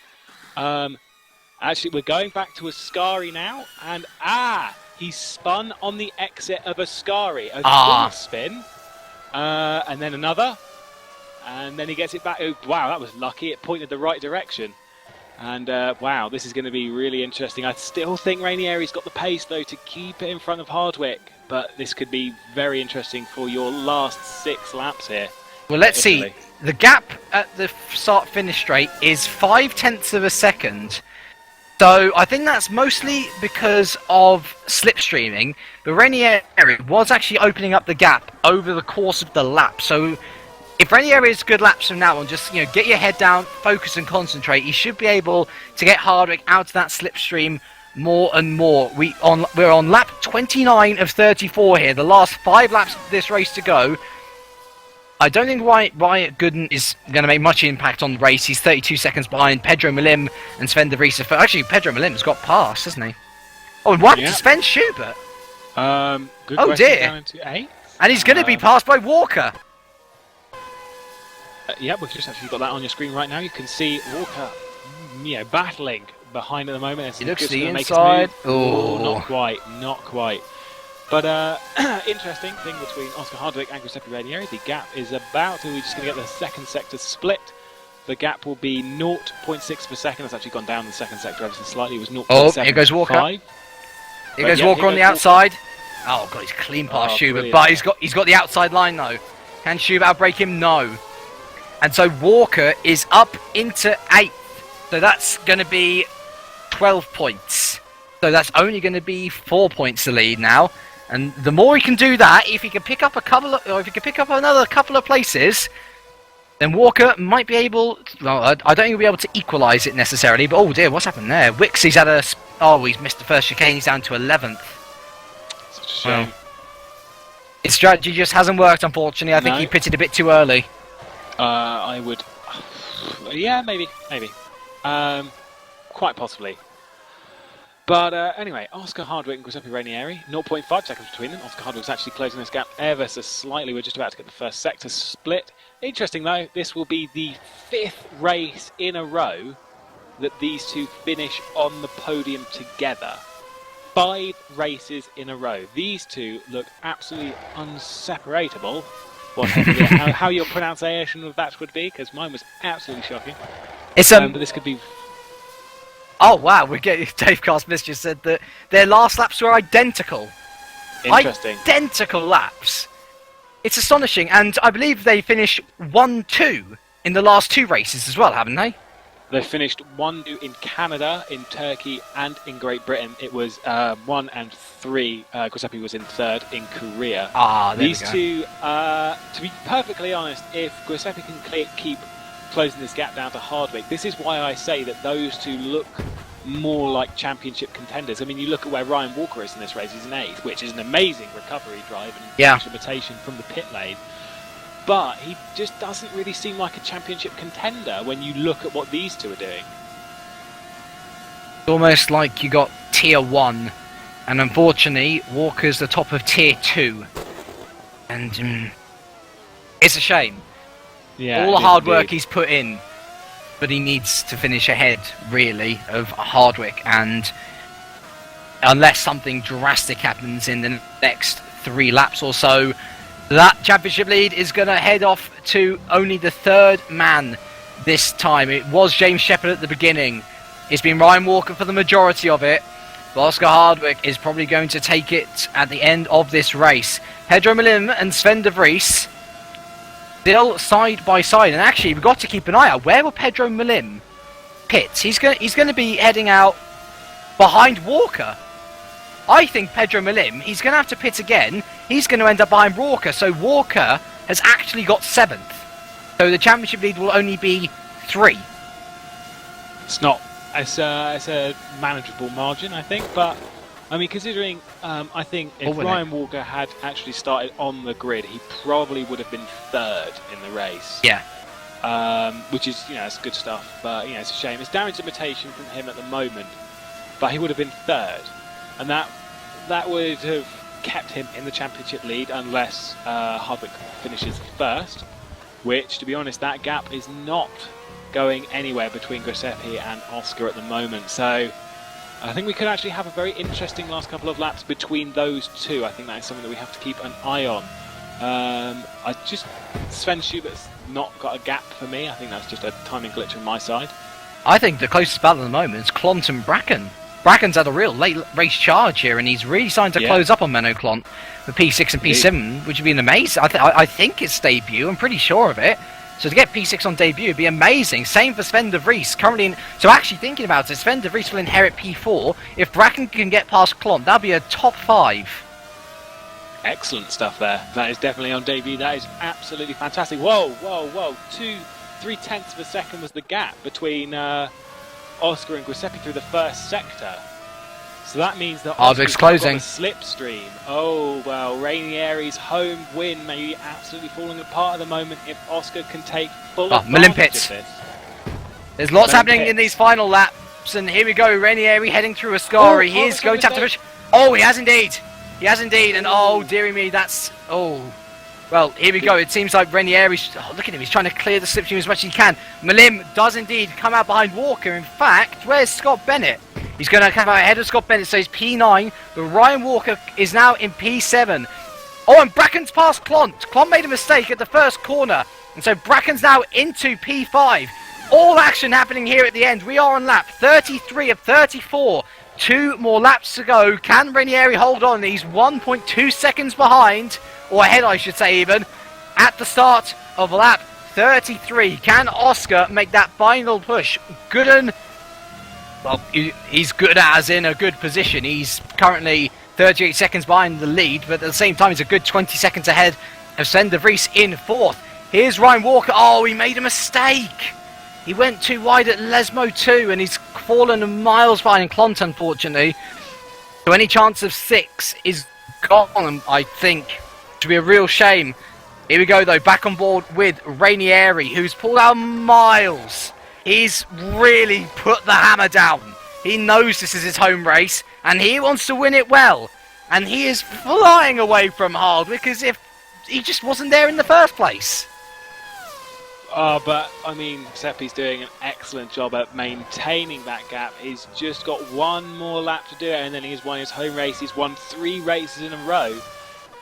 Actually, we're going back to Ascari now. And, he spun on the exit of Ascari. A full spin. And then another. And then he gets it back. Oh, wow, that was lucky. It pointed the right direction. And, wow, this is going to be really interesting. I still think Ranieri's got the pace, though, to keep it in front of Hardwick. But this could be very interesting for your last 6 laps here. Well, let's see. The gap at the start-finish straight is 0.5 of a second. So I think that's mostly because of slipstreaming. But Ranieri was actually opening up the gap over the course of the lap. So if Ranieri is good laps from now on, just get your head down, focus and concentrate. You should be able to get Hardwick out of that slipstream more and more. We're on lap 29 of 34 here. The last 5 laps of this race to go. I don't think Wyatt Gooden is going to make much impact on the race. He's 32 seconds behind Pedro Malim and Sven de Vries. Actually, Pedro Malim's got past, hasn't he? Oh, and what to Sven Schubert? Good oh dear. Down into 8th. And he's going to be passed by Walker. Yeah, we've just actually got that on your screen right now. You can see Walker, battling behind at the moment. He looks to the inside. Oh, not quite. But interesting thing between Oscar Hardwick and Giuseppe Ranieri. The gap is about to, we're just going to get the second sector split. the gap will be 0.6 per second. It's actually gone down in the second sector ever so slightly. It was 0.75. Oh, here goes Walker. Here goes Walker on the outside. Oh god, he's clean past Schubert, but he's got the outside line though. Can Schubert outbreak him? No. And so Walker is up into 8th. So that's going to be 12 points. So that's only going to be 4 points to lead now. And the more he can do that, if he can pick up another couple of places, then Walker might be able. Well, I don't think he'll be able to equalise it necessarily. But oh dear, what's happened there? Wixie's had a. Oh, he's missed the first chicane. He's down to 11th. Such a shame. Well, his strategy just hasn't worked, unfortunately. I think he pitted a bit too early. I would. Yeah, maybe. Quite possibly. But anyway, Oscar Hardwick and Giuseppe Ranieri, 0.5 seconds between them. Oscar Hardwick's actually closing this gap ever so slightly. We're just about to get the first sector split. Interesting though, this will be the 5th race in a row that these two finish on the podium together. 5 races in a row. These two look absolutely unseparatable. How your pronunciation of that would be, because mine was absolutely shocking. It's but this could be. Oh wow, Dave Cast just said that their last laps were identical. Interesting. Identical laps. It's astonishing, and I believe they finished 1-2 in the last 2 races as well, haven't they? They finished 1-2 in Canada, in Turkey, and in Great Britain. It was 1 and 3. Giuseppe was in 3rd in Korea. These two, to be perfectly honest, if Giuseppe can keep closing this gap down to Hardwick, this is why I say that those two look more like championship contenders. I mean, you look at where Ryan Walker is in this race. He's an 8th, which is an amazing recovery drive and imitation from the pit lane. But he just doesn't really seem like a championship contender when you look at what these two are doing. It's almost like you got tier 1, and unfortunately Walker's the top of tier 2. And it's a shame. Yeah, all the hard work he's put in, but he needs to finish ahead, really, of Hardwick. And unless something drastic happens in the next 3 laps or so, that championship lead is going to head off to only the 3rd man this time. It was James Shepherd at the beginning. It's been Ryan Walker for the majority of it. But Oscar Hardwick is probably going to take it at the end of this race. Pedro Malim and Sven de Vries still side by side. And actually, we've got to keep an eye out. Where will Pedro Malim pit? He's going to be heading out behind Walker. I think Pedro Malim, he's going to have to pit again. He's going to end up behind Walker. So Walker has actually got 7th. So the championship lead will only be 3. It's not. It's a manageable margin, I think. But, I mean, considering, I think if Ryan Walker had actually started on the grid, he probably would have been 3rd in the race. Yeah. Which is, it's good stuff. But, it's a shame. It's damage limitation from him at the moment. But he would have been 3rd. And that would have kept him in the championship lead unless Hardwick finishes 1st, which, to be honest, that gap is not going anywhere between Giuseppe and Oscar at the moment. So I think we could actually have a very interesting last couple of laps between those two. I think that is something that we have to keep an eye on. Sven Schubert's not got a gap for me. I think that's just a timing glitch on my side. I think the closest battle at the moment is Clont and Bracken. Bracken's had a real late race charge here, and he's really starting to close up on Menno Clont for P6 and P7, which would be an amazing. I think it's debut. I'm pretty sure of it. So to get P6 on debut would be amazing. Same for Sven de Vries. Currently, so actually thinking about it, Sven de Vries will inherit P4. If Bracken can get past Clont, that'll be a top 5. Excellent stuff there. That is definitely on debut. That is absolutely fantastic. Whoa. 2.3 of a second was the gap between Oscar and Giuseppe through the first sector. So that means that Oscar's closing. Got a slipstream. Oh, well, Rainieri's home win may be absolutely falling apart at the moment if Oscar can take full advantage of this. There's lots happening in these final laps, and here we go. Rainieri heading through Ascari. He is going to have to push. Oh, he has indeed. He has indeed, and oh, dearie me, that's... Oh. Well, here we go. It seems like Rainieri's... Oh, look at him. He's trying to clear the slipstream as much as he can. Malim does indeed come out behind Walker. In fact, where's Scott Bennett? He's going to come out ahead of Scott Bennett, so he's P9. But Ryan Walker is now in P7. Oh, and Bracken's past Clont. Clont made a mistake at the first corner. And so Bracken's now into P5. all action happening here at the end. We are on lap 33 of 34. 2 more laps to go. Can Ranieri hold on? He's 1.2 seconds behind, or ahead I should say even, at the start of lap 33. Can Oscar make that final push? Gooden, well, he's good as in a good position. He's currently 38 seconds behind the lead, but at the same time he's a good 20 seconds ahead of Sven de Vries in 4th. Here's Ryan Walker. Oh, he made a mistake. He went too wide at Lesmo too, and he's fallen miles behind Clont, unfortunately. So any chance of 6 is gone, I think, to be a real shame. Here we go, though, back on board with Ranieri, who's pulled out miles. He's really put the hammer down. He knows this is his home race, and he wants to win it well. And he is flying away from Hardwick as if he just wasn't there in the first place. Oh, but, I mean, Seppi's doing an excellent job at maintaining that gap. He's just got one more lap to do it, and then he's won his home race. He's won 3 races in a row.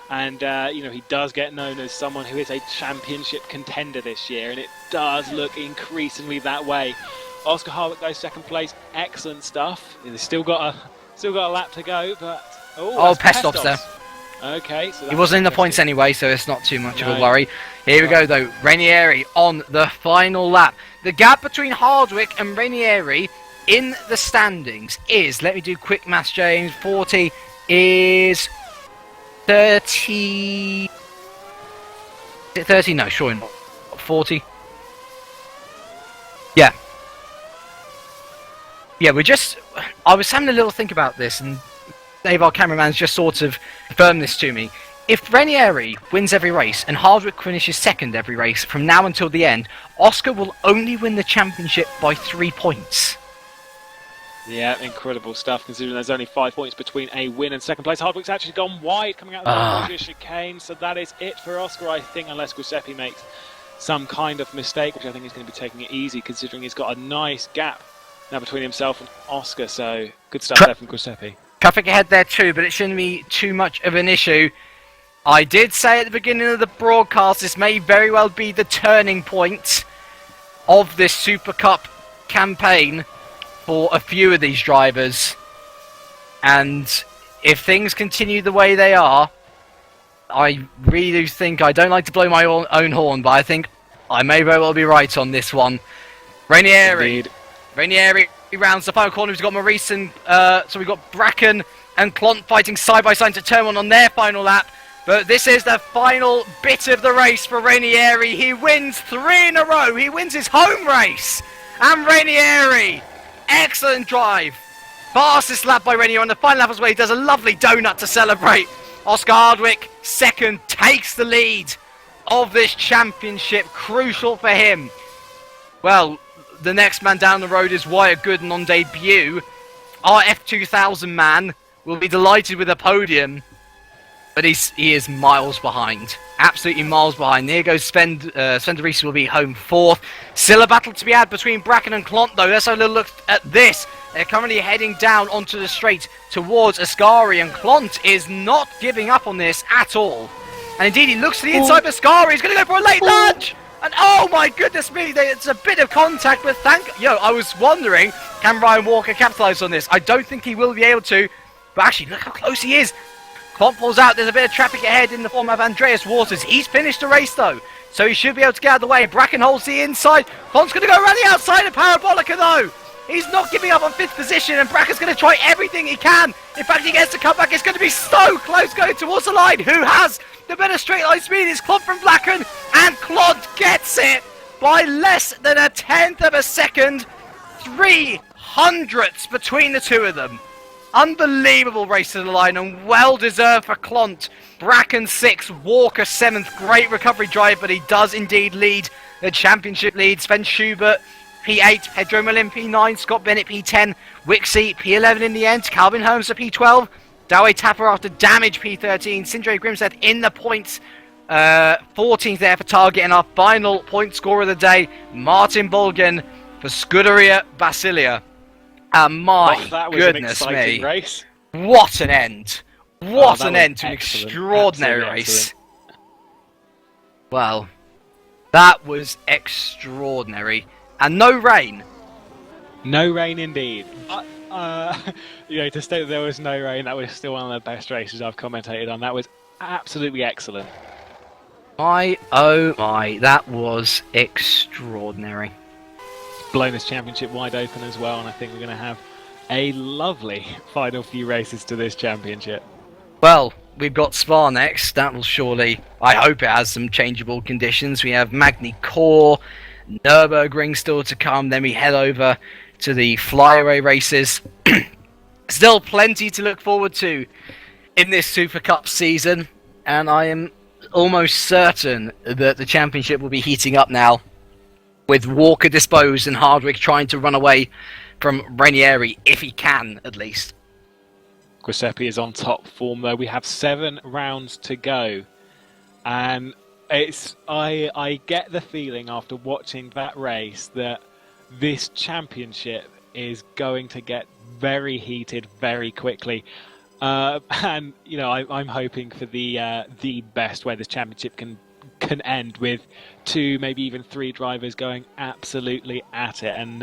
And, you know, he does get known as someone who is a championship contender this year, and it does look increasingly that way. Oscar Hardwick goes 2nd place. Excellent stuff. He's still got a lap to go, but... Oh, Pestov's there. Okay, so he wasn't in the points anyway, so it's not too much of a worry. Here we go, though. Ranieri on the final lap. The gap between Hardwick and Ranieri in the standings is, let me do quick maths, James, 40 is 30... 30? No, sure not. 40? Yeah. Yeah, I was having a little think about this, and Dave, our cameraman's just sort of confirmed this to me. If Ranieri wins every race and Hardwick finishes 2nd every race from now until the end, Oscar will only win the championship by 3 points. Yeah, incredible stuff, considering there's only 5 points between a win and 2nd place. Hardwick's actually gone wide coming out of the chicane, so that is it for Oscar, I think, unless Giuseppe makes some kind of mistake, which I think he's going to be taking it easy, considering he's got a nice gap now between himself and Oscar, so good stuff there from Giuseppe. Traffic ahead there too, but it shouldn't be too much of an issue. I did say at the beginning of the broadcast, this may very well be the turning point of this Super Cup campaign for a few of these drivers. And if things continue the way they are, I really do think, I don't like to blow my own horn, but I think I may very well be right on this one. Ranieri rounds the final corner. We've got Maurice and so we've got Bracken and Clont fighting side by side to turn 1 on their final lap. But this is the final bit of the race for Ranieri. He wins 3 in a row. He wins his home race. And Ranieri, excellent drive. Fastest lap by Ranieri on the final lap as well. He does a lovely donut to celebrate. Oscar Hardwick, 2nd, takes the lead of this championship. Crucial for him. Well, the next man down the road is Wyatt Gooden on debut. Our F2000 man will be delighted with a podium, but he is miles behind. Absolutely miles behind. There goes Sven de Vries will be home 4th. Still a battle to be had between Bracken and Clont, though. Let's have a little look at this. They're currently heading down onto the straight towards Ascari, and Clont is not giving up on this at all. And indeed, he looks to the inside of Ascari. He's going to go for a late lunge! And oh my goodness me, it's a bit of contact, but I was wondering, can Ryan Walker capitalise on this? I don't think he will be able to, but actually, look how close he is. Clont pulls out. There's a bit of traffic ahead in the form of Andreas Waters. He's finished the race, though, so he should be able to get out of the way. Bracken holds the inside. Clont's going to go around the outside of Parabolica, though. He's not giving up on 5th position, and Bracken's going to try everything he can. In fact, he gets to come back. It's going to be so close going towards the line. Who has the better straight line speed? It's Clont from Bracken, and Clont gets it by less than a 1/10 of a second. 300ths between the two of them. Unbelievable race to the line, and well deserved for Clont. Bracken 6th, Walker 7th. Great recovery drive, but he does indeed lead the championship lead. Sven Schubert P8, Pedro Malin P9, Scott Bennett P10, Wixie P11 in the end, Calvin Holmes a P12, Dawe Tapper after damage P13, Sindre Grimstead in the points, 14th there for Target, and our final point scorer of the day, Martin Bolgan for Scuderia Basilia. And my goodness me, race. What an end! What an end to an extraordinary race. Well, that was extraordinary. and no rain. No rain indeed. But, to state that there was no rain, that was still one of the best races I've commentated on. That was absolutely excellent. My, oh my, that was extraordinary. Blown this championship wide open as well, and I think we're going to have a lovely final few races to this championship. Well, we've got Spa next. That will surely, I hope it has some changeable conditions. We have Magny Core, Nürburgring still to come. Then we head over to the flyaway races. Still plenty to look forward to in this Supercup season. And I am almost certain that the championship will be heating up now, with Walker disposed and Hardwick trying to run away from Ranieri, if he can, at least. Giuseppe is on top form, though. We have 7 rounds to go. And I get the feeling after watching that race that this championship is going to get very heated very quickly. And, I'm hoping for the best way this championship can end, with 2, maybe even 3 drivers going absolutely at it. And,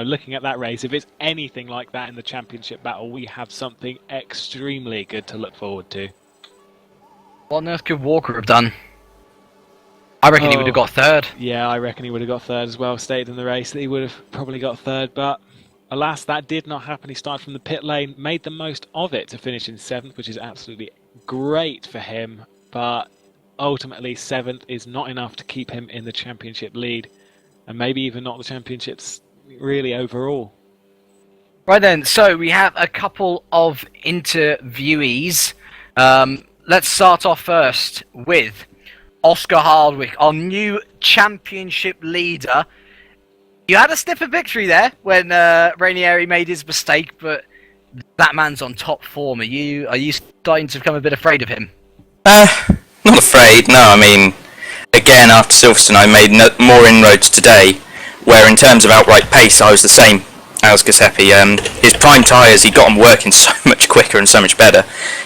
looking at that race, if it's anything like that in the championship battle, we have something extremely good to look forward to. What on earth could Walker have done? I reckon he would have got third. Yeah, I reckon he would have got third as well. Stated in the race that he would have probably got third, but alas, that did not happen. He started from the pit lane, made the most of it to finish in 7th, which is absolutely great for him, but ultimately 7th is not enough to keep him in the championship lead, and maybe even not the championships really overall. Right then, so we have a couple of interviewees. Let's start off first with Oscar Hardwick, our new championship leader. You had a sniff of victory there when Ranieri made his mistake, but that man's on top form. Are you starting to become a bit afraid of him? Not afraid, no. I mean, again, after Silverstone, I made more inroads today, where in terms of outright pace, I was the same as Giuseppe. His prime tyres, he got them working so much quicker and so much better.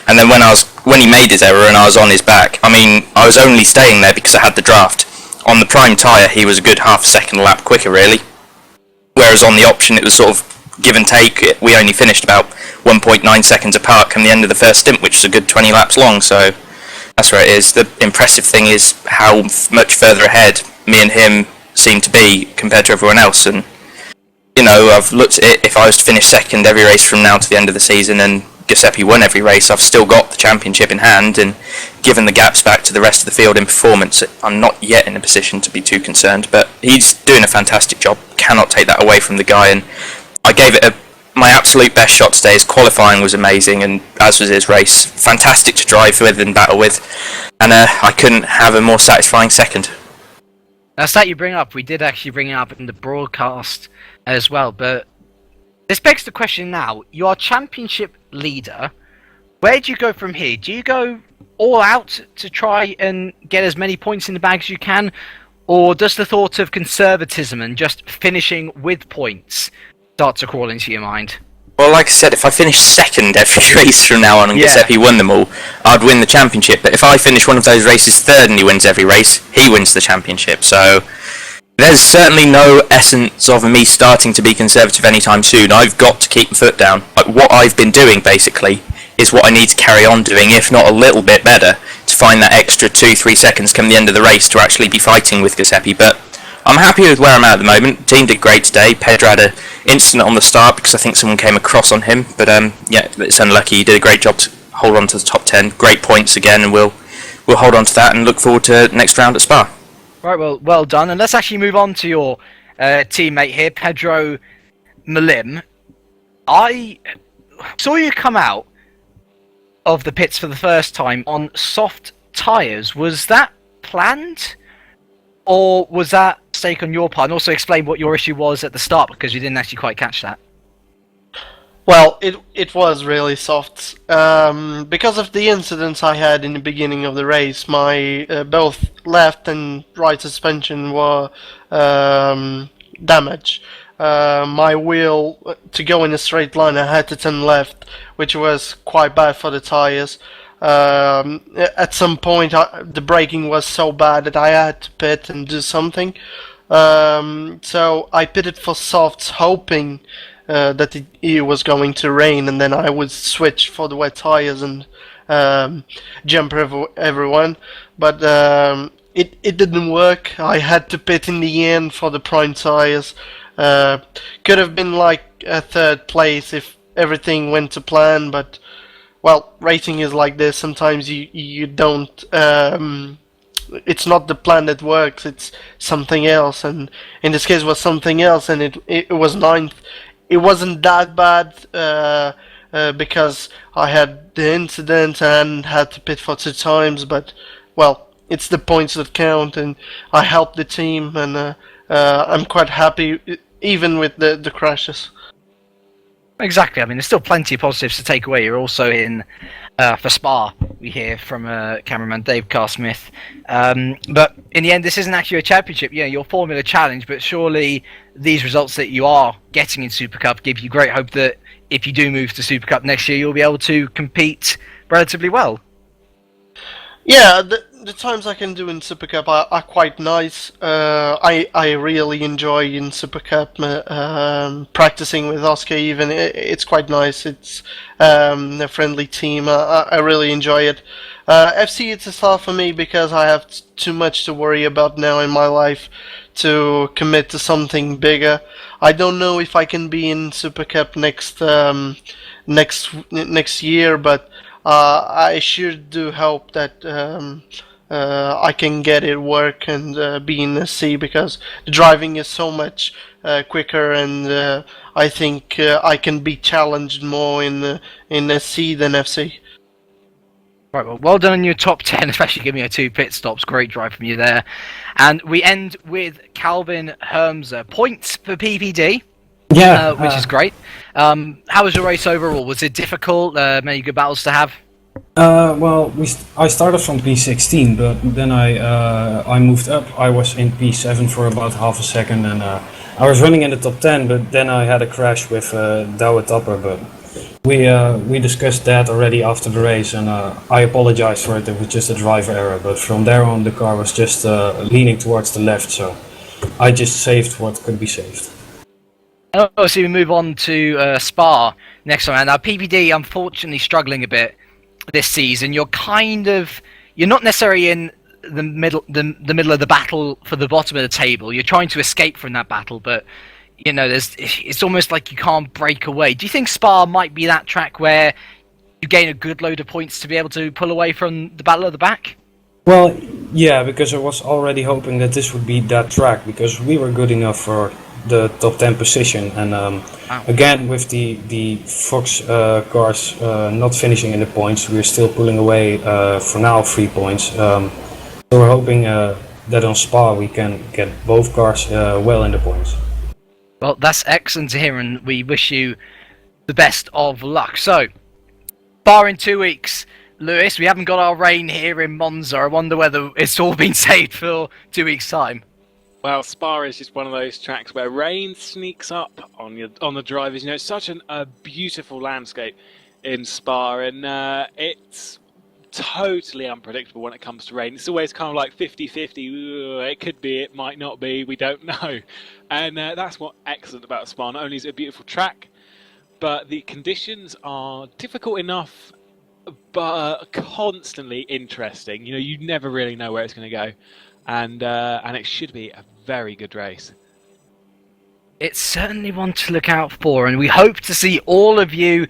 And then when he made his error and I was on his back, I mean, I was only staying there because I had the draft. On the prime tyre, he was a good half a second a lap quicker, really. Whereas on the option, it was sort of give and take. We only finished about 1.9 seconds apart come the end of the first stint, which was a good 20 laps long, so that's where it is. The impressive thing is how much further ahead me and him seem to be compared to everyone else. And, I've looked at it, if I was to finish second every race from now to the end of the season and Giuseppe won every race, I've still got the championship in hand, and given the gaps back to the rest of the field in performance, I'm not yet in a position to be too concerned, but he's doing a fantastic job, cannot take that away from the guy, and I gave it my absolute best shot today. His qualifying was amazing, and as was his race. Fantastic to drive with and battle with, and I couldn't have a more satisfying second. That's that you bring up. We did actually bring it up in the broadcast as well, but this begs the question now. You are championship leader. Where do you go from here? Do you go all out to try and get as many points in the bag as you can? Or does the thought of conservatism and just finishing with points start to crawl into your mind? Well, like I said, if I finish second every race from now on and Giuseppe won them all, I'd win the championship. But if I finish one of those races third and he wins every race, he wins the championship. So there's certainly no essence of me starting to be conservative anytime soon. I've got to keep my foot down. Like, what I've been doing, basically, is what I need to carry on doing, if not a little bit better, to find that extra 2-3 seconds come the end of the race to actually be fighting with Giuseppe. But I'm happy with where I'm at the moment. The team did great today. Pedro had an incident on the start because I think someone came across on him. But it's unlucky. He did a great job to hold on to the top 10. Great points again, and we'll hold on to that and look forward to next round at Spa. Right, well done. And let's actually move on to your teammate here, Pedro Malim. I saw you come out of the pits for the first time on soft tyres. Was that planned? Or was that a mistake on your part? And also explain what your issue was at the start, because you didn't actually quite catch that. Well, it was really soft. Because of the incidents I had in the beginning of the race, my both left and right suspension were damaged. My wheel, to go in a straight line, I had to turn left, which was quite bad for the tyres. At some point, the braking was so bad that I had to pit and do something. So I pitted for softs, hoping that it was going to rain, and then I would switch for the wet tires and jump everyone. But it didn't work. I had to pit in the end for the prime tires. Could have been like a third place if everything went to plan, but well, racing is like this. Sometimes you don't. It's not the plan that works. It's something else, and in this case, it was something else, and it was ninth. It wasn't that bad because I had the incident and had to pit for 2 times, but well, it's the points that count, and I helped the team, and I'm quite happy, even with the crashes. Exactly. I mean, there's still plenty of positives to take away. You're also in for Spa, we hear from cameraman Dave Carr-Smith. But in the end, this isn't actually a championship. Yeah, your Formula Challenge, but surely these results that you are getting in Supercup give you great hope that if you do move to Supercup next year, you'll be able to compete relatively well. Yeah, the times I can do in Supercup are quite nice. I really enjoy in Supercup practicing with Oscar. Even it's quite nice. It's a friendly team. I really enjoy it. FC it's a start for me because I have too much to worry about now in my life to commit to something bigger. I don't know if I can be in Supercup next year, but I sure do hope that I can get it work and be in the C, because the driving is so much quicker, and I think I can be challenged more in the C than FC. Right, well done on your top 10, especially giving me 2 pit stops. Great drive from you there. And we end with Calvin Hermser. Points for PPD. Yeah, which is great. How was your race overall? Was it difficult? Many good battles to have? Well, I started from P16, but then I moved up. I was in P7 for about half a second, and I was running in the top 10, but then I had a crash with Douwe Tapper. But we discussed that already after the race, and I apologized for it. It was just a driver error. But from there on, the car was just leaning towards the left, so I just saved what could be saved. Oh, so we move on to Spa next time. Now, PPD unfortunately struggling a bit this season. You're not necessarily in the middle of the battle for the bottom of the table. You're trying to escape from that battle, but you know, it's almost like you can't break away. Do you think Spa might be that track where you gain a good load of points to be able to pull away from the battle of the back? Well, yeah, because I was already hoping that this would be that track, because we were good enough for the top 10 position, and again with the Fox cars not finishing in the points, we're still pulling away for now 3 points. So we're hoping that on Spa we can get both cars well in the points. Well, that's excellent to hear, and we wish you the best of luck. So, Spa in 2 weeks. Lewis, we haven't got our rain here in Monza. I wonder whether it's all been saved for 2 weeks' time. Well, Spa is just one of those tracks where rain sneaks up on the drivers. You know, it's such a beautiful landscape in Spa, and it's totally unpredictable when it comes to rain. It's always kind of like 50-50. It could be, it might not be, we don't know. And that's what's excellent about Spa. Not only is it a beautiful track, but the conditions are difficult enough, but constantly interesting. You know, you never really know where it's going to go. And it should be a very good race. It's certainly one to look out for, and we hope to see all of you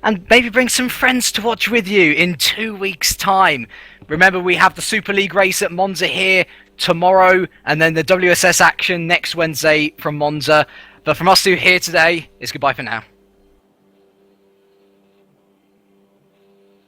and maybe bring some friends to watch with you in 2 weeks' time. Remember, we have the Super League race at Monza here tomorrow, and then the WSS action next Wednesday from Monza. But from us two here today, it's goodbye for now.